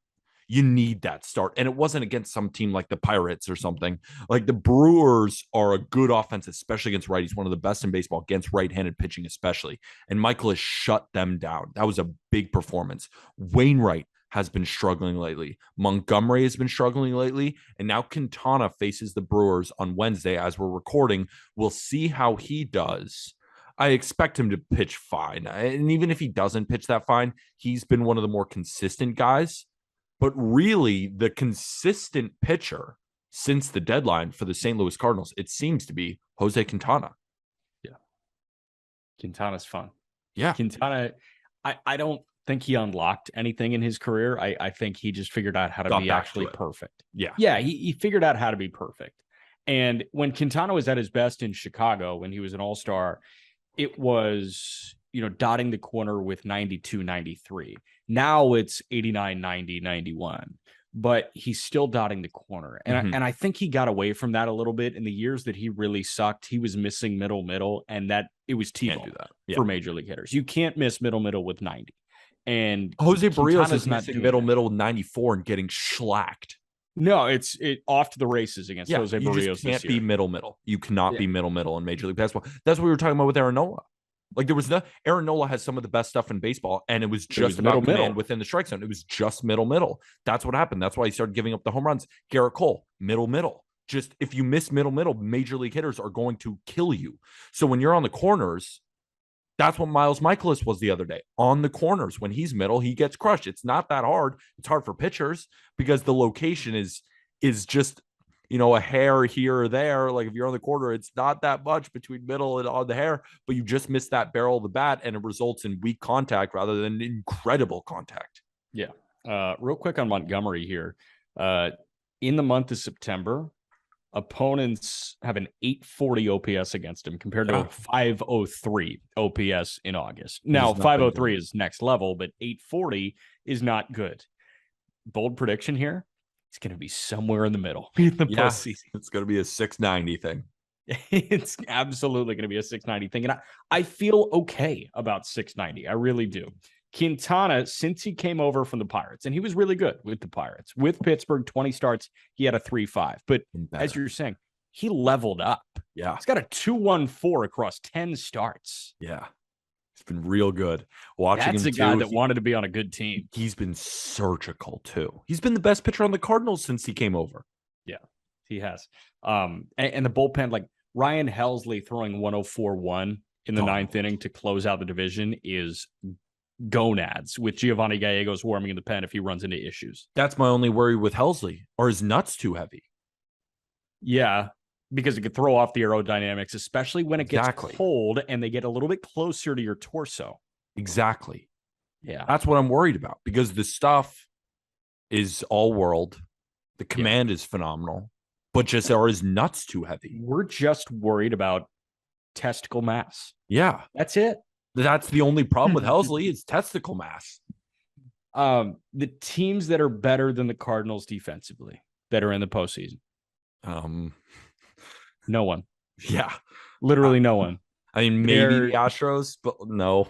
Speaker 2: you need that start. And it wasn't against some team like the Pirates or something. Like, the Brewers are a good offense, especially against righties, one of the best in baseball against right-handed pitching, especially. And Michaelis shut them down. That was a big performance. Wainwright has been struggling lately. Montgomery has been struggling lately. And now Quintana faces the Brewers on Wednesday as we're recording. We'll see how he does. I expect him to pitch fine. And even if he doesn't pitch that fine, he's been one of the more consistent guys. But really, the consistent pitcher since the deadline for the St. Louis Cardinals, it seems to be Jose Quintana.
Speaker 1: Yeah. Quintana's fun.
Speaker 2: Yeah.
Speaker 1: Quintana, I don't think he unlocked anything in his career. I think he just figured out how to be actually perfect.
Speaker 2: Yeah.
Speaker 1: He figured out how to be perfect. And when Quintana was at his best in Chicago, when he was an all-star, it was, dotting the corner with 92, 93. Now it's 89, 90, 91. But he's still dotting the corner. And I think he got away from that a little bit in the years that he really sucked. He was missing middle, and that it was T-ball for major league hitters. You can't miss middle with 90. And
Speaker 2: Jose Barrios is missing middle 94 and getting shellacked.
Speaker 1: No, it's off to the races against Jose Barrios.
Speaker 2: You just can't be middle. You cannot be middle in Major League Baseball. That's what we were talking about with Aaron Nola. Like, Aaron Nola has some of the best stuff in baseball, and it was just about command within the strike zone. It was just middle. That's what happened. That's why he started giving up the home runs. Garrett Cole, middle. Just, if you miss middle, major league hitters are going to kill you. So when you're on the corners, that's what Miles Michaelis was the other day. On the corners, when he's middle, he gets crushed. It's not that hard. It's hard for pitchers because the location is just, a hair here or there. Like, if you're on the corner, it's not that much between middle and on the hair, but you just miss that barrel of the bat, and it results in weak contact rather than incredible contact.
Speaker 1: Yeah. Real quick on Montgomery here. In the month of September, Opponents have an 840 OPS against him compared to
Speaker 2: Yeah.
Speaker 1: a 503 OPS in August. Now,
Speaker 2: He's not been
Speaker 1: 503
Speaker 2: good.
Speaker 1: is next level, but 840 is not good. Bold prediction here. It's going to be somewhere in the middle in the
Speaker 2: Yeah,
Speaker 1: postseason.
Speaker 2: it's going to be a 690 thing.
Speaker 1: It's absolutely going to be a 690 thing. And I feel okay about 690. I really do. Quintana, since he came over from the Pirates, and he was really good with the Pirates, with Pittsburgh, 20 starts, he had a 3.5. But as you're saying, he leveled up.
Speaker 2: Yeah.
Speaker 1: He's got a 2.14 across 10 starts.
Speaker 2: Yeah. It's been real good. Watching
Speaker 1: That's
Speaker 2: him
Speaker 1: a guy
Speaker 2: too,
Speaker 1: that wanted to be on a good team.
Speaker 2: he's been surgical too. He's been the best pitcher on the Cardinals since he came over.
Speaker 1: Yeah, he has. And the bullpen, like Ryan Helsley throwing 104-1 in the ninth inning to close out the division is gonads with Giovanni Gallegos warming in the pen if he runs into issues.
Speaker 2: That's my only worry with Helsley. Are his nuts too heavy?
Speaker 1: Yeah, because it could throw off the aerodynamics, especially when it gets
Speaker 2: Exactly.
Speaker 1: cold and they get a little bit closer to your torso.
Speaker 2: Exactly.
Speaker 1: Yeah.
Speaker 2: That's what I'm worried about because the stuff is all world. The command is phenomenal, but just are his nuts too heavy?
Speaker 1: We're just worried about testicle mass.
Speaker 2: Yeah.
Speaker 1: That's it.
Speaker 2: That's the only problem with Helsley is testicle mass.
Speaker 1: The teams that are better than the Cardinals defensively that are in the postseason. No one.
Speaker 2: Yeah.
Speaker 1: Literally no one.
Speaker 2: I mean, maybe the Astros, but no.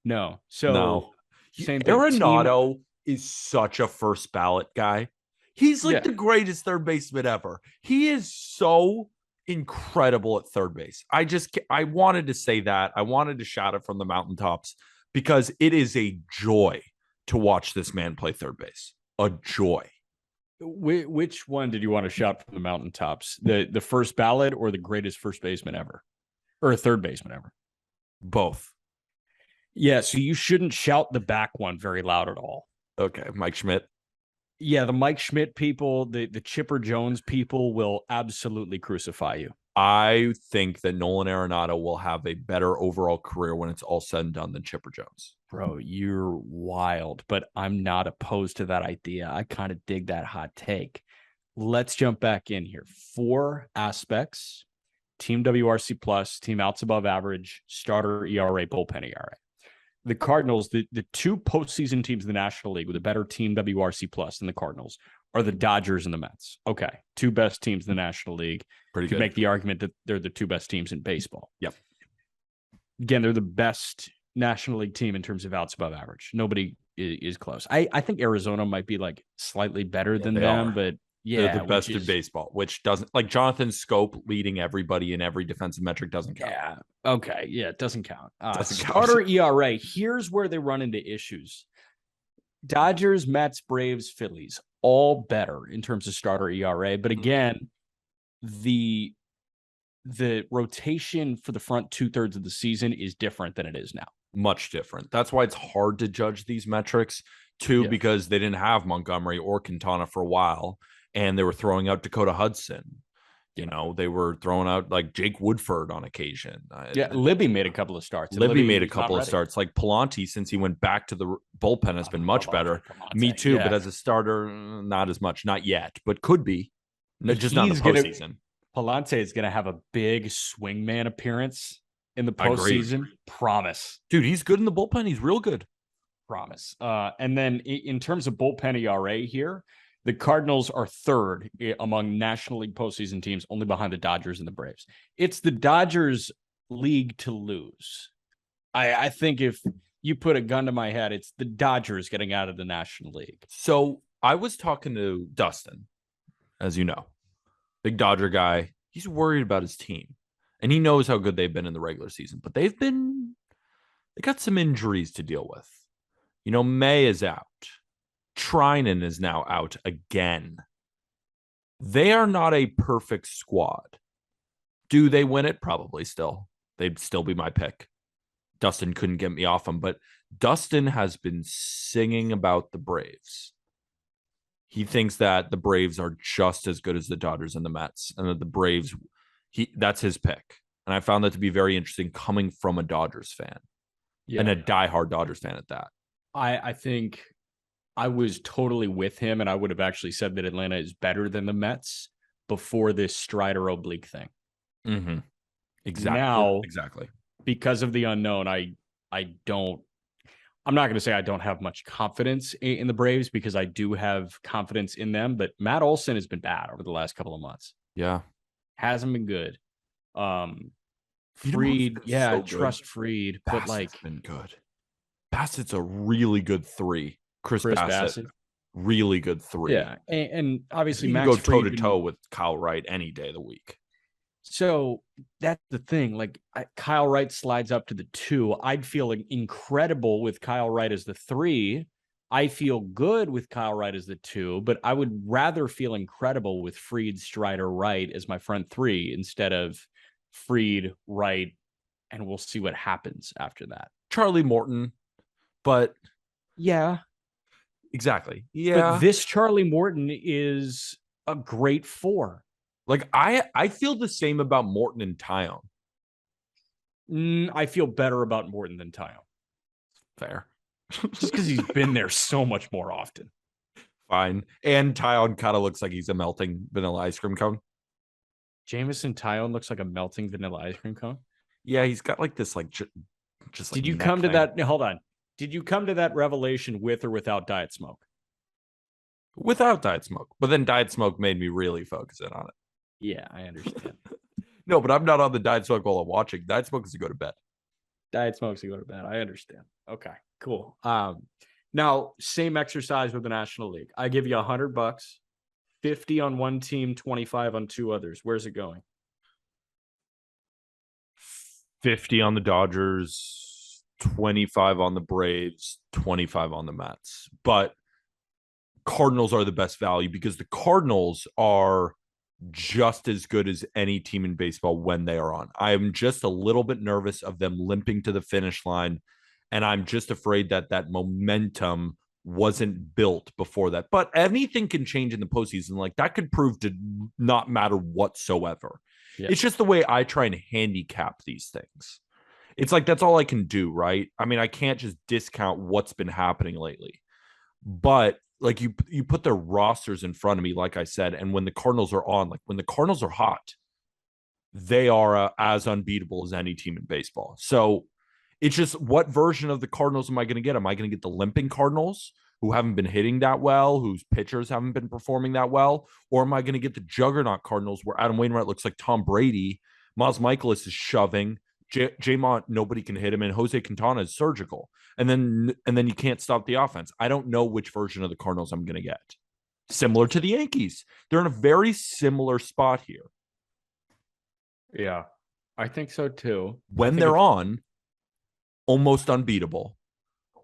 Speaker 1: No. So
Speaker 2: no.
Speaker 1: Same thing.
Speaker 2: Arenado is such a first ballot guy. He's like the greatest third baseman ever. He is so incredible at third base. I wanted to say that. I wanted to shout it from the mountaintops because it is a joy to watch this man play third base. A joy.
Speaker 1: Which one did you want to shout from the mountaintops? The first ballot or the greatest first baseman ever? Or a third baseman ever?
Speaker 2: Both.
Speaker 1: Yeah, so you shouldn't shout the back one very loud at all.
Speaker 2: Okay, Mike Schmidt.
Speaker 1: Yeah, the Mike Schmidt people, the Chipper Jones people will absolutely crucify you.
Speaker 2: I think that Nolan Arenado will have a better overall career when it's all said and done than Chipper Jones.
Speaker 1: Bro, you're wild, but I'm not opposed to that idea. I kind of dig that hot take. Let's jump back in here. 4 aspects: team WRC plus, team outs above average, starter ERA, bullpen ERA. The Cardinals, the 2 postseason teams in the National League with a better team WRC plus than the Cardinals are the Dodgers and the Mets. Okay, 2 best teams in the National League.
Speaker 2: Pretty
Speaker 1: you could
Speaker 2: good.
Speaker 1: make the argument that they're the 2 best teams in baseball.
Speaker 2: Yep.
Speaker 1: Again, they're the best National League team in terms of outs above average. Nobody is close. I think Arizona might be like slightly better than them, but
Speaker 2: they're the best in baseball, which doesn't, like Jonathan Scope leading everybody in every defensive metric doesn't count.
Speaker 1: Yeah. Okay. Yeah, it doesn't count.
Speaker 2: Doesn't
Speaker 1: Starter
Speaker 2: count.
Speaker 1: ERA. Here's where they run into issues. Dodgers, Mets, Braves, Phillies, all better in terms of starter ERA. But again, the rotation for the front 2/3 of the season is different than it is now.
Speaker 2: Much different. That's why it's hard to judge these metrics too, because they didn't have Montgomery or Quintana for a while, and they were throwing out Dakota Hudson. You know, they were throwing out like Jake Woodford on occasion.
Speaker 1: Libby made a couple of starts.
Speaker 2: Libby made a couple of starts. Like Palante, since he went back to the bullpen, has been much better. Me too, but as a starter, not as much. Not yet, but could be. Just not in the postseason.
Speaker 1: Palante is going to have a big swingman appearance in the postseason. Promise.
Speaker 2: Dude, he's good in the bullpen. He's real good.
Speaker 1: Promise. And then in terms of bullpen ERA here, the Cardinals are 3rd among National League postseason teams, only behind the Dodgers and the Braves. It's the Dodgers' league to lose. I think if you put a gun to my head, it's the Dodgers getting out of the National League.
Speaker 2: So I was talking to Dustin, as you know, big Dodger guy. He's worried about his team, and he knows how good they've been in the regular season, but they got some injuries to deal with. You know, May is out. Trinan is now out again. They are not a perfect squad. Do they win it? Probably still. They'd still be my pick. Dustin couldn't get me off them, but Dustin has been singing about the Braves. He thinks that the Braves are just as good as the Dodgers and the Mets, and that the Braves, that's his pick. And I found that to be very interesting coming from a Dodgers fan and a diehard Dodgers fan at that.
Speaker 1: I think I was totally with him, and I would have actually said that Atlanta is better than the Mets. before this Strider oblique thing.
Speaker 2: Mm-hmm. Exactly.
Speaker 1: Now,
Speaker 2: Exactly.
Speaker 1: because of the unknown, I'm not going to say I don't have much confidence in the Braves because I do have confidence in them, but Matt Olson has been bad over the last couple of months.
Speaker 2: Yeah.
Speaker 1: Hasn't been good.
Speaker 2: You know who's
Speaker 1: Fried,
Speaker 2: been
Speaker 1: yeah,
Speaker 2: so good?
Speaker 1: trust Fried, but
Speaker 2: Bassett's
Speaker 1: like
Speaker 2: been good. Bassett's a really good 3. Chris
Speaker 1: Chris
Speaker 2: Bassett,
Speaker 1: Bassett.
Speaker 2: really good 3.
Speaker 1: Yeah, and obviously
Speaker 2: You can
Speaker 1: Max
Speaker 2: go toe to
Speaker 1: Fried.
Speaker 2: toe with Kyle Wright any day of the week.
Speaker 1: So that's the thing. Like Kyle Wright slides up to the 2. I'd feel incredible with Kyle Wright as the 3. I feel good with Kyle Wright as the 2, but I would rather feel incredible with Fried, Strider, Wright as my front 3 instead of Fried, Wright, and we'll see what happens after that.
Speaker 2: Charlie Morton, but
Speaker 1: yeah,
Speaker 2: exactly. Yeah.
Speaker 1: But this Charlie Morton is a great 4.
Speaker 2: Like I feel the same about Morton and Tyon.
Speaker 1: I feel better about Morton than Tyon.
Speaker 2: Fair.
Speaker 1: Just because he's been there so much more often.
Speaker 2: Fine. And Tyon kind of looks like he's a melting vanilla ice cream cone.
Speaker 1: Jamison Tyon looks like a melting vanilla ice cream cone.
Speaker 2: Yeah, he's got like this like just like.
Speaker 1: Did you come to that? Hold on. Did you come to that revelation with or without Diet Smoke?
Speaker 2: Without Diet Smoke, but then Diet Smoke made me really focus in on it.
Speaker 1: Yeah, I understand.
Speaker 2: No, but I'm not on the Diet Smoke while I'm watching. Diet Smoke is to go to bed.
Speaker 1: Diet Smoke's to go to bed. I understand. Okay, cool. Now same exercise with the National League. I give you $100, 50 on one team, 25 on 2 others. Where's it going?
Speaker 2: 50 on the Dodgers, 25 on the Braves, 25 on the Mets. But Cardinals are the best value because the Cardinals are just as good as any team in baseball when they are on. I am just a little bit nervous of them limping to the finish line, and I'm just afraid that that momentum wasn't built before that. But anything can change in the postseason. Like that could prove to not matter whatsoever. Yeah. It's just the way I try and handicap these things. It's like that's all I can do, right? I mean, I can't just discount what's been happening lately. But like you put their rosters in front of me, like I said, and when the Cardinals are on, like when the Cardinals are hot, they are as unbeatable as any team in baseball. So it's just what version of the Cardinals am I going to get? Am I going to get the limping Cardinals who haven't been hitting that well, whose pitchers haven't been performing that well? Or am I going to get the juggernaut Cardinals where Adam Wainwright looks like Tom Brady, Miles Michaelis is shoving, J-Mont, nobody can hit him, and Jose Quintana is surgical. And then you can't stop the offense. I don't know which version of the Cardinals I'm going to get. Similar to the Yankees. They're in a very similar spot here.
Speaker 1: Yeah, I think so too.
Speaker 2: When they're on, almost unbeatable.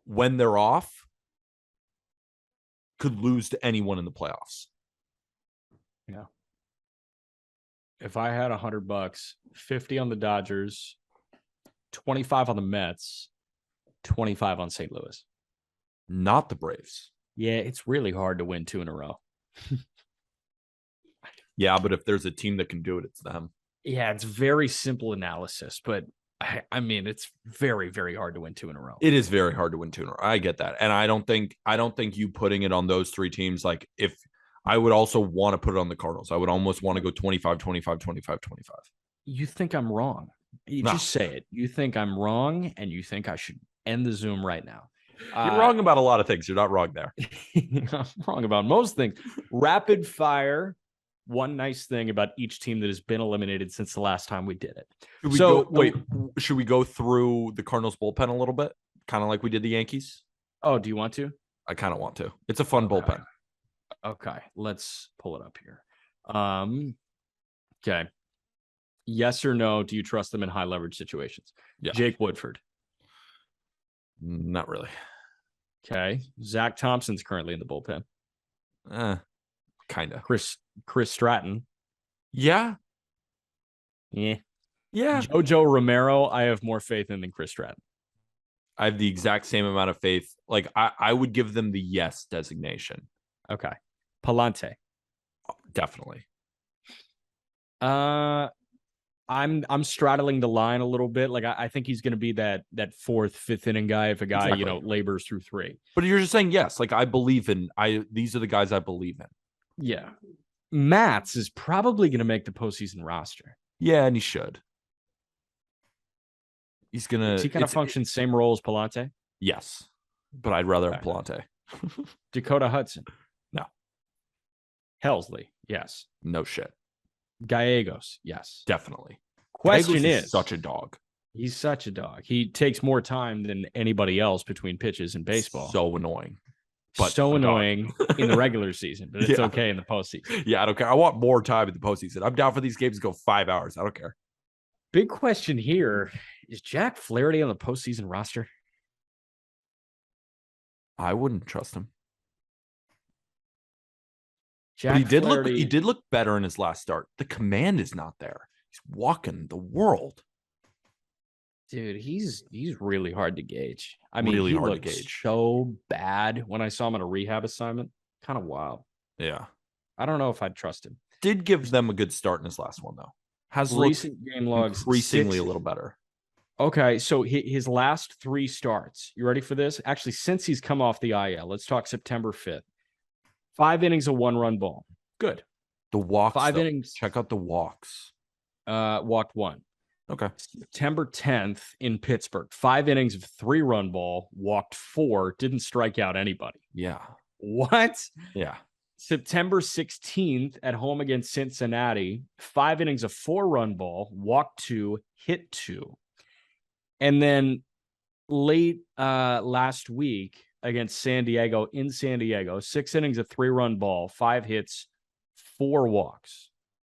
Speaker 2: When they're off, could lose to anyone in the playoffs.
Speaker 1: Yeah. If I had $100, 50 on the Dodgers, 25 on the Mets, 25 on St. Louis.
Speaker 2: Not the Braves.
Speaker 1: Yeah, it's really hard to win 2 in a row.
Speaker 2: Yeah, but if there's a team that can do it, it's them.
Speaker 1: Yeah, it's very simple analysis, but I mean, it's very, very hard to win 2 in a row.
Speaker 2: It is very hard to win 2 in a row. I get that. And I don't think you putting it on those 3 teams, like if I would also want to put it on the Cardinals. I would almost want to go 25, 25, 25, 25.
Speaker 1: You think I'm wrong. You just say it. You think I'm wrong, and you think I should end the Zoom right now.
Speaker 2: You're wrong about a lot of things. You're not wrong there.
Speaker 1: I'm wrong about most things. Rapid fire. One nice thing about each team that has been eliminated since the last time we did it.
Speaker 2: Should we go through the Cardinals bullpen a little bit? Kind of like we did the Yankees?
Speaker 1: Oh, do you want to?
Speaker 2: I kind of want to. It's a fun bullpen.
Speaker 1: Okay, let's pull it up here. Okay. Yes or no, do you trust them in high leverage situations?
Speaker 2: Yeah.
Speaker 1: Jake Woodford.
Speaker 2: Not really.
Speaker 1: Okay. Zach Thompson's currently in the bullpen.
Speaker 2: Kind of.
Speaker 1: Chris Stratton.
Speaker 2: Yeah.
Speaker 1: Yeah.
Speaker 2: Yeah.
Speaker 1: Jojo Romero, I have more faith in than Chris Stratton.
Speaker 2: I have the exact same amount of faith. Like I would give them the yes designation.
Speaker 1: Okay. Palante.
Speaker 2: Definitely.
Speaker 1: I'm straddling the line a little bit. Like I think he's going to be that 4th, 5th inning guy if a guy, labors through 3.
Speaker 2: But you're just saying yes. Like I believe in these are the guys I believe in.
Speaker 1: Yeah. Matz is probably going to make the postseason roster.
Speaker 2: Yeah, and he should. He's gonna.
Speaker 1: Does he kind of function same role as Palante?
Speaker 2: Yes, but I'd rather have
Speaker 1: Okay.
Speaker 2: Palante.
Speaker 1: Dakota Hudson.
Speaker 2: No.
Speaker 1: Helsley. Yes.
Speaker 2: No shit.
Speaker 1: Gallegos. Yes.
Speaker 2: Definitely.
Speaker 1: Question
Speaker 2: Gallegos
Speaker 1: is
Speaker 2: such a dog.
Speaker 1: He's such a dog. He takes more time than anybody else between pitches in baseball.
Speaker 2: So annoying. But
Speaker 1: so annoying in the regular season, but it's okay in the postseason.
Speaker 2: Yeah, I don't care. I want more time in the postseason. I'm down for these games to go 5 hours. I don't care.
Speaker 1: Big question here. Is Jack Flaherty on the postseason roster?
Speaker 2: I wouldn't trust him.
Speaker 1: Jack
Speaker 2: but
Speaker 1: Flaherty,
Speaker 2: he did look better in his last start. The command is not there. He's walking the world.
Speaker 1: Dude, he's really hard to gauge. I mean,
Speaker 2: really
Speaker 1: he
Speaker 2: hard to
Speaker 1: looked
Speaker 2: gauge.
Speaker 1: so bad when I saw him on a rehab assignment. Kind of wild.
Speaker 2: Yeah.
Speaker 1: I don't know if I'd trust him.
Speaker 2: Did give them a good start in his last one, though. Has
Speaker 1: recent game logs
Speaker 2: increasingly a little better.
Speaker 1: Okay, so his last 3 starts. You ready for this? Actually, since he's come off the IL, let's talk September 5th. 5 innings of 1-run ball. Good.
Speaker 2: The walks.
Speaker 1: 5 innings.
Speaker 2: Check out the walks.
Speaker 1: Walked 1.
Speaker 2: Okay.
Speaker 1: September 10th in Pittsburgh. 5 innings of 3-run ball. Walked 4. Didn't strike out anybody.
Speaker 2: Yeah.
Speaker 1: What?
Speaker 2: Yeah.
Speaker 1: September 16th at home against Cincinnati. 5 innings of 4-run ball. Walked 2. Hit 2. And then late last week against San Diego, in San Diego, 6 innings of 3-run ball, 5 hits, 4 walks.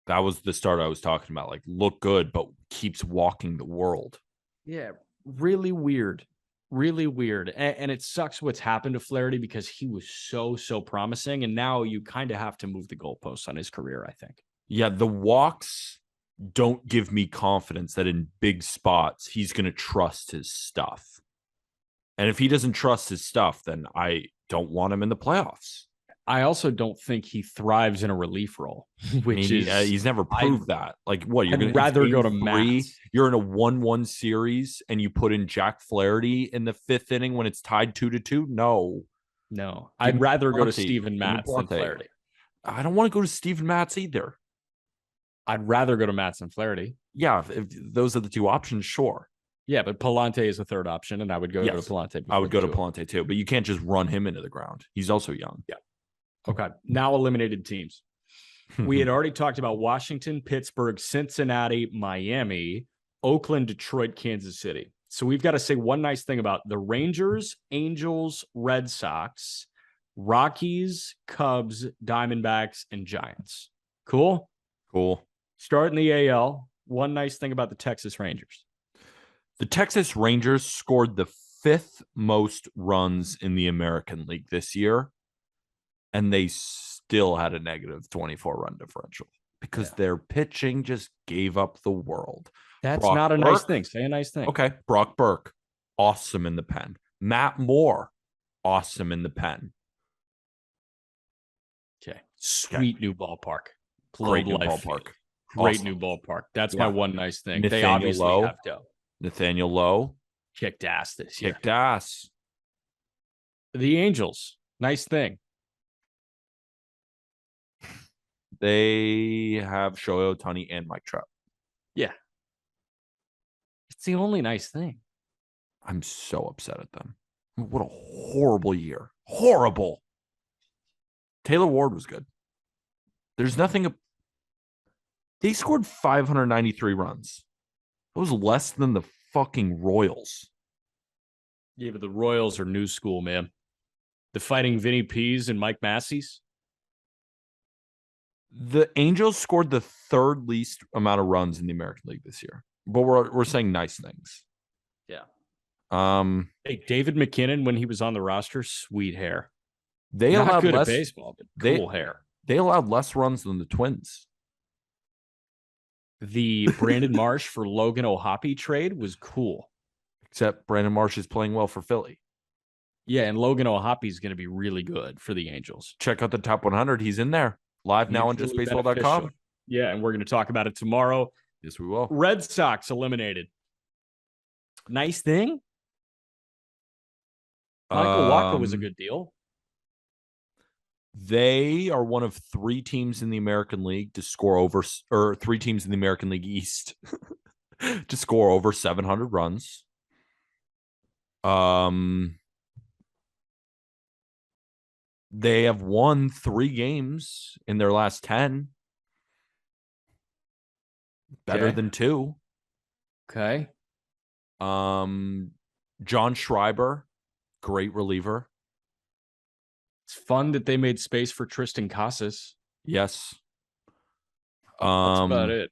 Speaker 2: That was the start I was talking about. Like, look good, but keeps walking the world.
Speaker 1: Yeah, really weird. Really weird. And it sucks what's happened to Flaherty because he was so promising. And now you kind of have to move the goalposts on his career, I think.
Speaker 2: Yeah, the walks don't give me confidence that in big spots he's going to trust his stuff. And if he doesn't trust his stuff, then I don't want him in the playoffs.
Speaker 1: I also don't think he thrives in a relief role, which
Speaker 2: he's never proved that. Like, what, you're going to
Speaker 1: rather go to Matt.
Speaker 2: You're in a 1-1 series and you put in Jack Flaherty in the 5th inning when it's tied 2-2? No.
Speaker 1: I'd rather go to Steven Matz than Flaherty.
Speaker 2: I don't want to go to Steven Matz either.
Speaker 1: I'd rather go to Matz than Flaherty.
Speaker 2: Yeah, if those are the 2 options, sure.
Speaker 1: Yeah, but Palante is the 3rd option, and I would go to Palante.
Speaker 2: I would go to Palante too, but you can't just run him into the ground. He's also young.
Speaker 1: Yeah. Okay. Now eliminated teams. We had already talked about Washington, Pittsburgh, Cincinnati, Miami, Oakland, Detroit, Kansas City. So we've got to say one nice thing about the Rangers, Angels, Red Sox, Rockies, Cubs, Diamondbacks, and Giants. Cool?
Speaker 2: Cool.
Speaker 1: Starting the AL, one nice thing about the Texas Rangers.
Speaker 2: The Texas Rangers scored the 5th most runs in the American League this year, and they still had a negative 24-run differential because their pitching just gave up the world.
Speaker 1: That's not a nice thing. Say a nice thing.
Speaker 2: Okay. Brock Burke, awesome in the pen. Matt Moore, awesome in the pen.
Speaker 1: Okay. Sweet new ballpark.
Speaker 2: Great new ballpark.
Speaker 1: Great new ballpark. That's my one nice thing.
Speaker 2: Nathaniel
Speaker 1: they obviously
Speaker 2: Lowe.
Speaker 1: have to.
Speaker 2: Nathaniel Lowe.
Speaker 1: Kicked ass this year.
Speaker 2: Kicked ass.
Speaker 1: The Angels. Nice thing.
Speaker 2: They have Shohei Ohtani and Mike Trout.
Speaker 1: Yeah. It's the only nice thing.
Speaker 2: I'm so upset at them. What a horrible year. Horrible. Taylor Ward was good. There's nothing. They scored 593 runs. That was less than the fucking Royals.
Speaker 1: Yeah, but the Royals are new school, man. The Fighting Vinny P's and Mike Massey's.
Speaker 2: The Angels scored the 3rd least amount of runs in the American League this year. But we're saying nice things.
Speaker 1: Yeah.
Speaker 2: Hey,
Speaker 1: David McKinnon, when he was on the roster, sweet hair.
Speaker 2: They
Speaker 1: Not
Speaker 2: allowed
Speaker 1: good
Speaker 2: less
Speaker 1: at baseball, but cool hair.
Speaker 2: They allowed less runs than the Twins.
Speaker 1: The Brandon Marsh for Logan O'Hoppe trade was cool.
Speaker 2: Except Brandon Marsh is playing well for Philly.
Speaker 1: Yeah, and Logan O'Hoppe is going to be really good for the Angels.
Speaker 2: Check out the top 100. He's in there. Live now on justbaseball.com.
Speaker 1: Yeah, and we're going to talk about it tomorrow.
Speaker 2: Yes, we will.
Speaker 1: Red Sox eliminated. Nice thing. Michael Wacha was a good deal.
Speaker 2: They are one of 3 teams in the American League to score over, or 3 teams in the American League East to score over 700 runs. They have won 3 games in their last 10. Better
Speaker 1: Okay.
Speaker 2: than 2.
Speaker 1: Okay.
Speaker 2: John Schreiber, great reliever.
Speaker 1: It's fun that they made space for Tristan Casas.
Speaker 2: Yes.
Speaker 1: That's about it.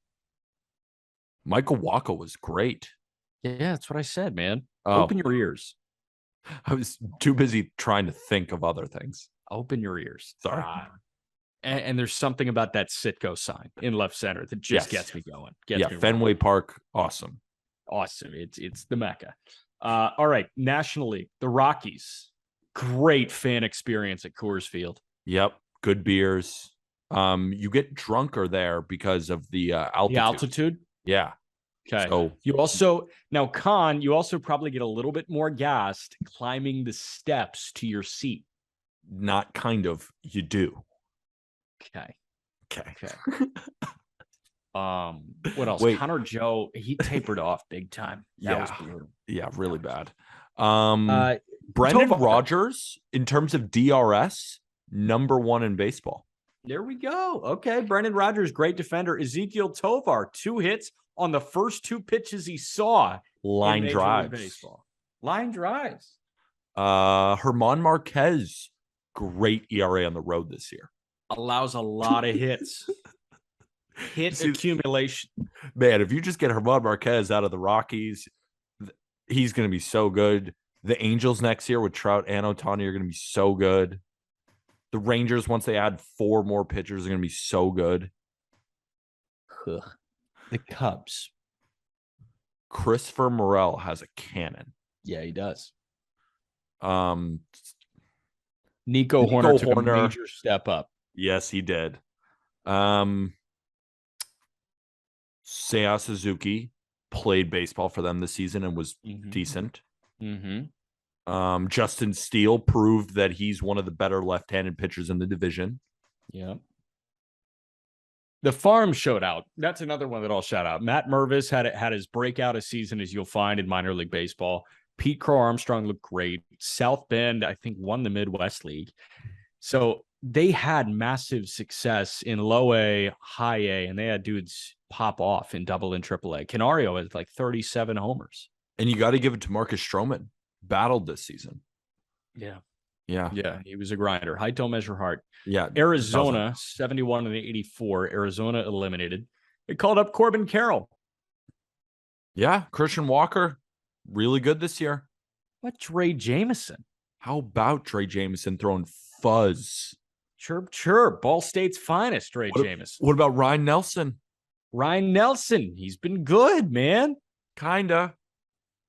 Speaker 2: Michael Waka was great.
Speaker 1: Yeah, that's what I said, man.
Speaker 2: Oh.
Speaker 1: Open your ears.
Speaker 2: I was too busy trying to think of other things.
Speaker 1: Open your ears.
Speaker 2: Sorry.
Speaker 1: And there's something about that Sitco sign in left center that just gets me going. Gets me
Speaker 2: Fenway
Speaker 1: rolling.
Speaker 2: Park, awesome.
Speaker 1: Awesome. It's the Mecca. All right, National League, the Rockies. Great fan experience at Coors Field.
Speaker 2: Yep, good beers. You get drunker there because of the altitude.
Speaker 1: The altitude?
Speaker 2: Yeah.
Speaker 1: Okay.
Speaker 2: So
Speaker 1: you also you also probably get a little bit more gassed climbing the steps to your seat.
Speaker 2: not kind of, you do.
Speaker 1: Okay.
Speaker 2: Okay.
Speaker 1: What else?
Speaker 2: Wait.
Speaker 1: Connor Joe, he tapered off big time. That was brutal.
Speaker 2: Yeah, really bad. Brendan
Speaker 1: Tovar.
Speaker 2: Rodgers, in terms of DRS, #1 in baseball.
Speaker 1: There we go. Okay. Brendan Rodgers, great defender. Ezekiel Tovar, 2 hits on the first 2 pitches he saw.
Speaker 2: Line
Speaker 1: in Major League
Speaker 2: drives.
Speaker 1: Baseball. Line drives.
Speaker 2: Herman Marquez, great ERA on the road this year.
Speaker 1: Allows a lot of hits. Hit accumulation.
Speaker 2: Man, if you just get Herman Marquez out of the Rockies, he's going to be so good. The Angels next year with Trout and Ohtani are going to be so good. The Rangers, once they add 4 more pitchers, are going to be so good.
Speaker 1: The Cubs.
Speaker 2: Christopher Morel has a cannon.
Speaker 1: Yeah, he does.
Speaker 2: Nico
Speaker 1: Hoerner took
Speaker 2: Hoerner.
Speaker 1: a major step up.
Speaker 2: Yes, he did. Seiya Suzuki played baseball for them this season and was decent. Justin Steele proved that he's one of the better left-handed pitchers in the division.
Speaker 1: Yeah. The farm showed out. That's another one that I'll shout out. Matt Mervis had his breakout a season, as you'll find in minor league baseball. Pete Crow Armstrong looked great. South Bend, I think, won the Midwest League. So they had massive success in low A, high A, and they had dudes pop off in double and triple A. Canario has like 37 homers.
Speaker 2: And you got to give it to Marcus Stroman. Battled this season.
Speaker 1: Yeah.
Speaker 2: Yeah.
Speaker 1: Yeah. He was a grinder. Height don't measure heart.
Speaker 2: Yeah.
Speaker 1: Arizona, 71 and 84. Arizona eliminated. They called up Corbin Carroll.
Speaker 2: Yeah. Christian Walker, really good this year.
Speaker 1: What Dre Jameson?
Speaker 2: How about Dre Jameson throwing fuzz?
Speaker 1: Chirp, chirp. Ball State's finest, Dre Jameson.
Speaker 2: What about Ryan Nelson?
Speaker 1: Ryan Nelson. He's been good, man.
Speaker 2: Kinda.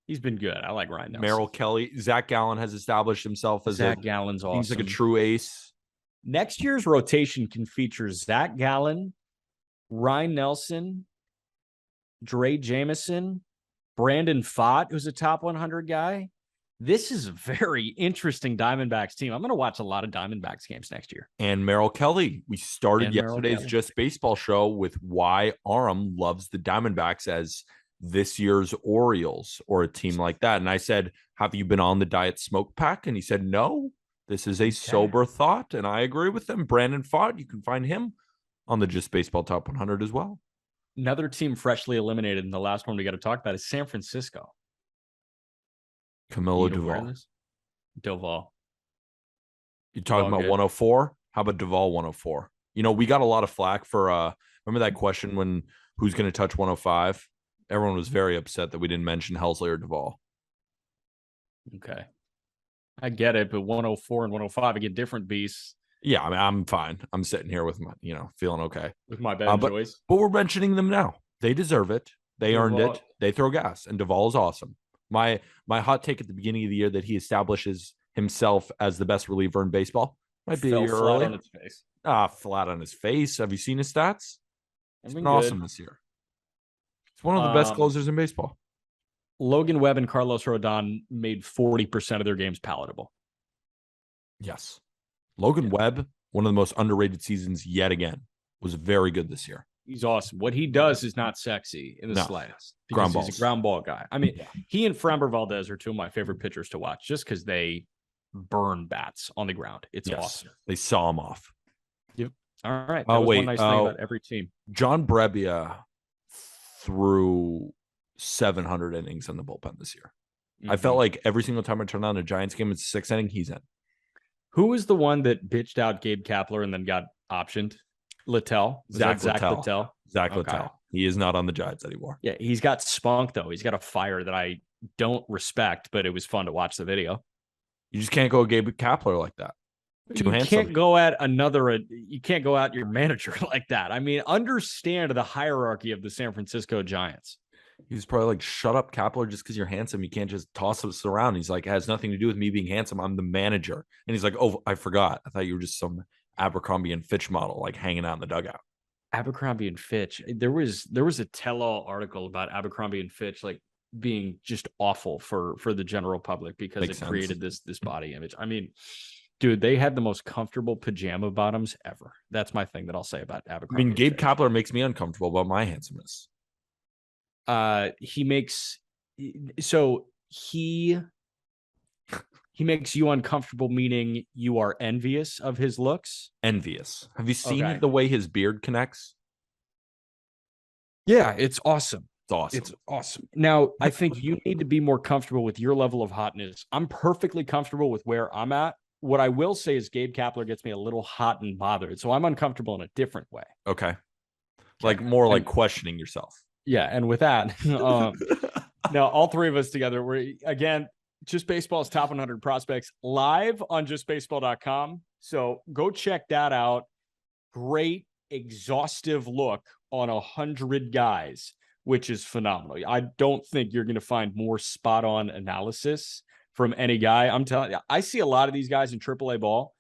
Speaker 1: He's been good. I like Ryan Nelson.
Speaker 2: Merrill Kelly. Zach Gallen has established himself as
Speaker 1: Zach Gallen's awesome.
Speaker 2: He's like a true ace.
Speaker 1: Next year's rotation can feature Zach Gallen, Ryan Nelson, Dre Jameson, Brandon Pfaadt, who's a top 100 guy. This is a very interesting Diamondbacks team. I'm going to watch a lot of Diamondbacks games next year.
Speaker 2: And Merrill Kelly. We started yesterday's Just Baseball show with why Aram loves the Diamondbacks as this year's Orioles or a team like that. And I said, have you been on the diet smoke pack? And he said, no, this is a sober thought. And I agree with him. Brandon Pfaadt, you can find him on the Just Baseball Top 100 as well.
Speaker 1: Another team freshly eliminated, and the last one we got to talk about is San Francisco.
Speaker 2: Camilo Doval.
Speaker 1: Doval.
Speaker 2: You talking about 104? How about Doval 104? You know, we got a lot of flack for remember that question when who's going to touch 105? Everyone was very upset that we didn't mention Helsley or Doval.
Speaker 1: Okay. I get it, but 104 and 105, I get different beasts.
Speaker 2: Yeah, I mean, I'm fine. I'm sitting here with my, feeling okay.
Speaker 1: With my bad choice.
Speaker 2: But we're mentioning them now. They deserve it. They earned it. They throw gas. And Doval is awesome. My hot take at the beginning of the year that he establishes himself as the best reliever in baseball might be a year early.
Speaker 1: On its face.
Speaker 2: Flat on his face. Have you seen his stats? It's been awesome this year. It's one of the best closers in baseball.
Speaker 1: Logan Webb and Carlos Rodon made 40% of their games palatable.
Speaker 2: Yes. Logan Webb One of the most underrated seasons yet again. Was very good this year.
Speaker 1: He's awesome. What he does is not sexy in the
Speaker 2: No.
Speaker 1: slightest.
Speaker 2: Ground
Speaker 1: He's
Speaker 2: balls.
Speaker 1: a ground ball guy. I mean, he and Framber Valdez are two of my favorite pitchers to watch just because they burn bats on the ground. It's awesome.
Speaker 2: They saw him off.
Speaker 1: Yep. All right.
Speaker 2: Oh, wait.
Speaker 1: One nice thing about every team.
Speaker 2: John Brebbia threw 700 innings in the bullpen this year. I felt like every single time I turned on a Giants game, it's 6th inning, he's in.
Speaker 1: Who was the one that bitched out Gabe Kapler and then got optioned? Littell?
Speaker 2: Zach
Speaker 1: Littell?
Speaker 2: Zach
Speaker 1: Okay.
Speaker 2: Littell. He is not on the Giants anymore.
Speaker 1: Yeah, he's got spunk, though. He's got a fire that I don't respect, but it was fun to watch the video.
Speaker 2: You just can't go Gabe Kapler like that.
Speaker 1: You can't go at your manager like that. I mean, understand the hierarchy of the San Francisco Giants.
Speaker 2: He's probably like, shut up, Kapler, just because you're handsome. You can't just toss us around. He's like, it has nothing to do with me being handsome. I'm the manager. And he's like, oh, I forgot. I thought you were just some Abercrombie and Fitch model, like hanging out in the dugout.
Speaker 1: Abercrombie and Fitch. There was a tell-all article about Abercrombie and Fitch like being just awful for the general public because
Speaker 2: Makes
Speaker 1: it
Speaker 2: sense.
Speaker 1: created this body image. I mean, dude, they had the most comfortable pajama bottoms ever. That's my thing that I'll say about
Speaker 2: I
Speaker 1: Abercrombie.
Speaker 2: mean, Gabe
Speaker 1: and Fitch.
Speaker 2: Kapler makes me uncomfortable about my handsomeness.
Speaker 1: He makes you uncomfortable, meaning you are envious of his looks.
Speaker 2: Envious. Have you seen
Speaker 1: Okay.
Speaker 2: the way his beard connects?
Speaker 1: Yeah, it's awesome.
Speaker 2: It's awesome.
Speaker 1: It's awesome. Now, I think you need to be more comfortable with your level of hotness. I'm perfectly comfortable with where I'm at. What I will say is Gabe Kapler gets me a little hot and bothered. So I'm uncomfortable in a different way.
Speaker 2: Okay. Like more like questioning yourself.
Speaker 1: Yeah. And with that, now all three of us together, we're again, Just Baseball's top 100 prospects live on justbaseball.com. So go check that out. Great, exhaustive look on 100 guys, which is phenomenal. I don't think you're going to find more spot on analysis from any guy. I'm telling you, I see a lot of these guys in AAA ball.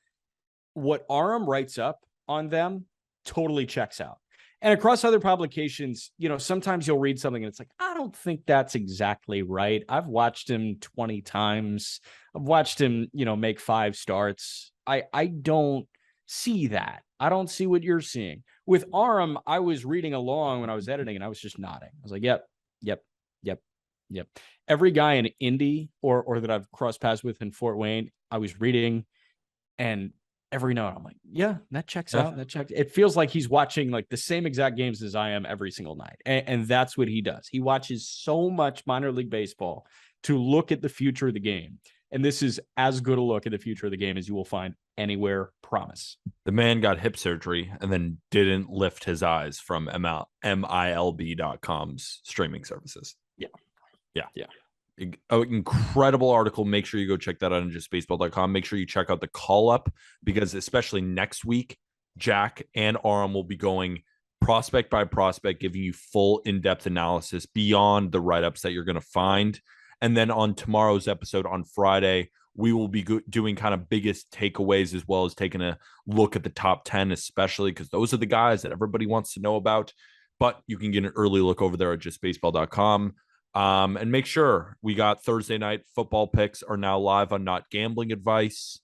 Speaker 1: What Aram writes up on them totally checks out. And across other publications, sometimes you'll read something and it's like, I don't think that's exactly right. I've watched him 20 times. I've watched him, make 5 starts. I don't see that. I don't see what you're seeing. With Aram, I was reading along when I was editing and I was just nodding. I was like, yep. Every guy in Indy or that I've crossed paths with in Fort Wayne, I was reading, and every note I'm like, yeah, that checks out. That checks. It feels like he's watching like the same exact games as I am every single night. And that's what he does. He watches so much minor league baseball to look at the future of the game. And this is as good a look at the future of the game as you will find anywhere. Promise. The
Speaker 2: man got hip surgery and then didn't lift his eyes from MILB.com's streaming services. Yeah. Incredible article. Make sure you go check that out on justbaseball.com. Make sure you check out the call up, because especially next week, Jack and Aram will be going prospect by prospect, giving you full in-depth analysis beyond the write-ups that you're going to find. And then on tomorrow's episode on Friday, we will be doing kind of biggest takeaways, as well as taking a look at the top 10, especially because those are the guys that everybody wants to know about. But you can get an early look over there at justbaseball.com. And make sure we got Thursday night football picks are now live on Not Gambling Advice.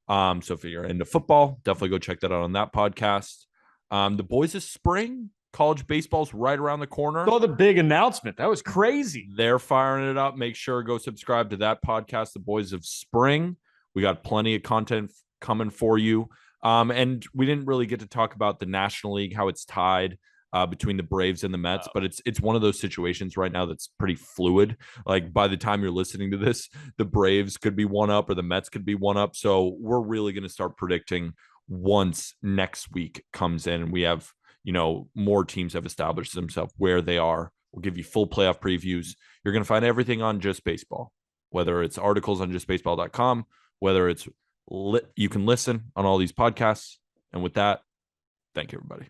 Speaker 2: So if you're into football, definitely go check that out on that podcast. The boys of spring, college baseball's right around the corner.
Speaker 1: Saw the big announcement. That was crazy.
Speaker 2: They're firing it up. Make sure go subscribe to that podcast, The Boys of Spring. We got plenty of content coming for you. And we didn't really get to talk about the National League, how it's tied between the Braves and the Mets, but it's one of those situations right now that's pretty fluid. Like by the time you're listening to this, the Braves could be one up or the Mets could be one up. So we're really going to start predicting once next week comes in and we have, more teams have established themselves where they are. We'll give you full playoff previews. You're going to find everything on Just Baseball, whether it's articles on justbaseball.com, whether it's you can listen on all these podcasts. And with that, thank you, everybody.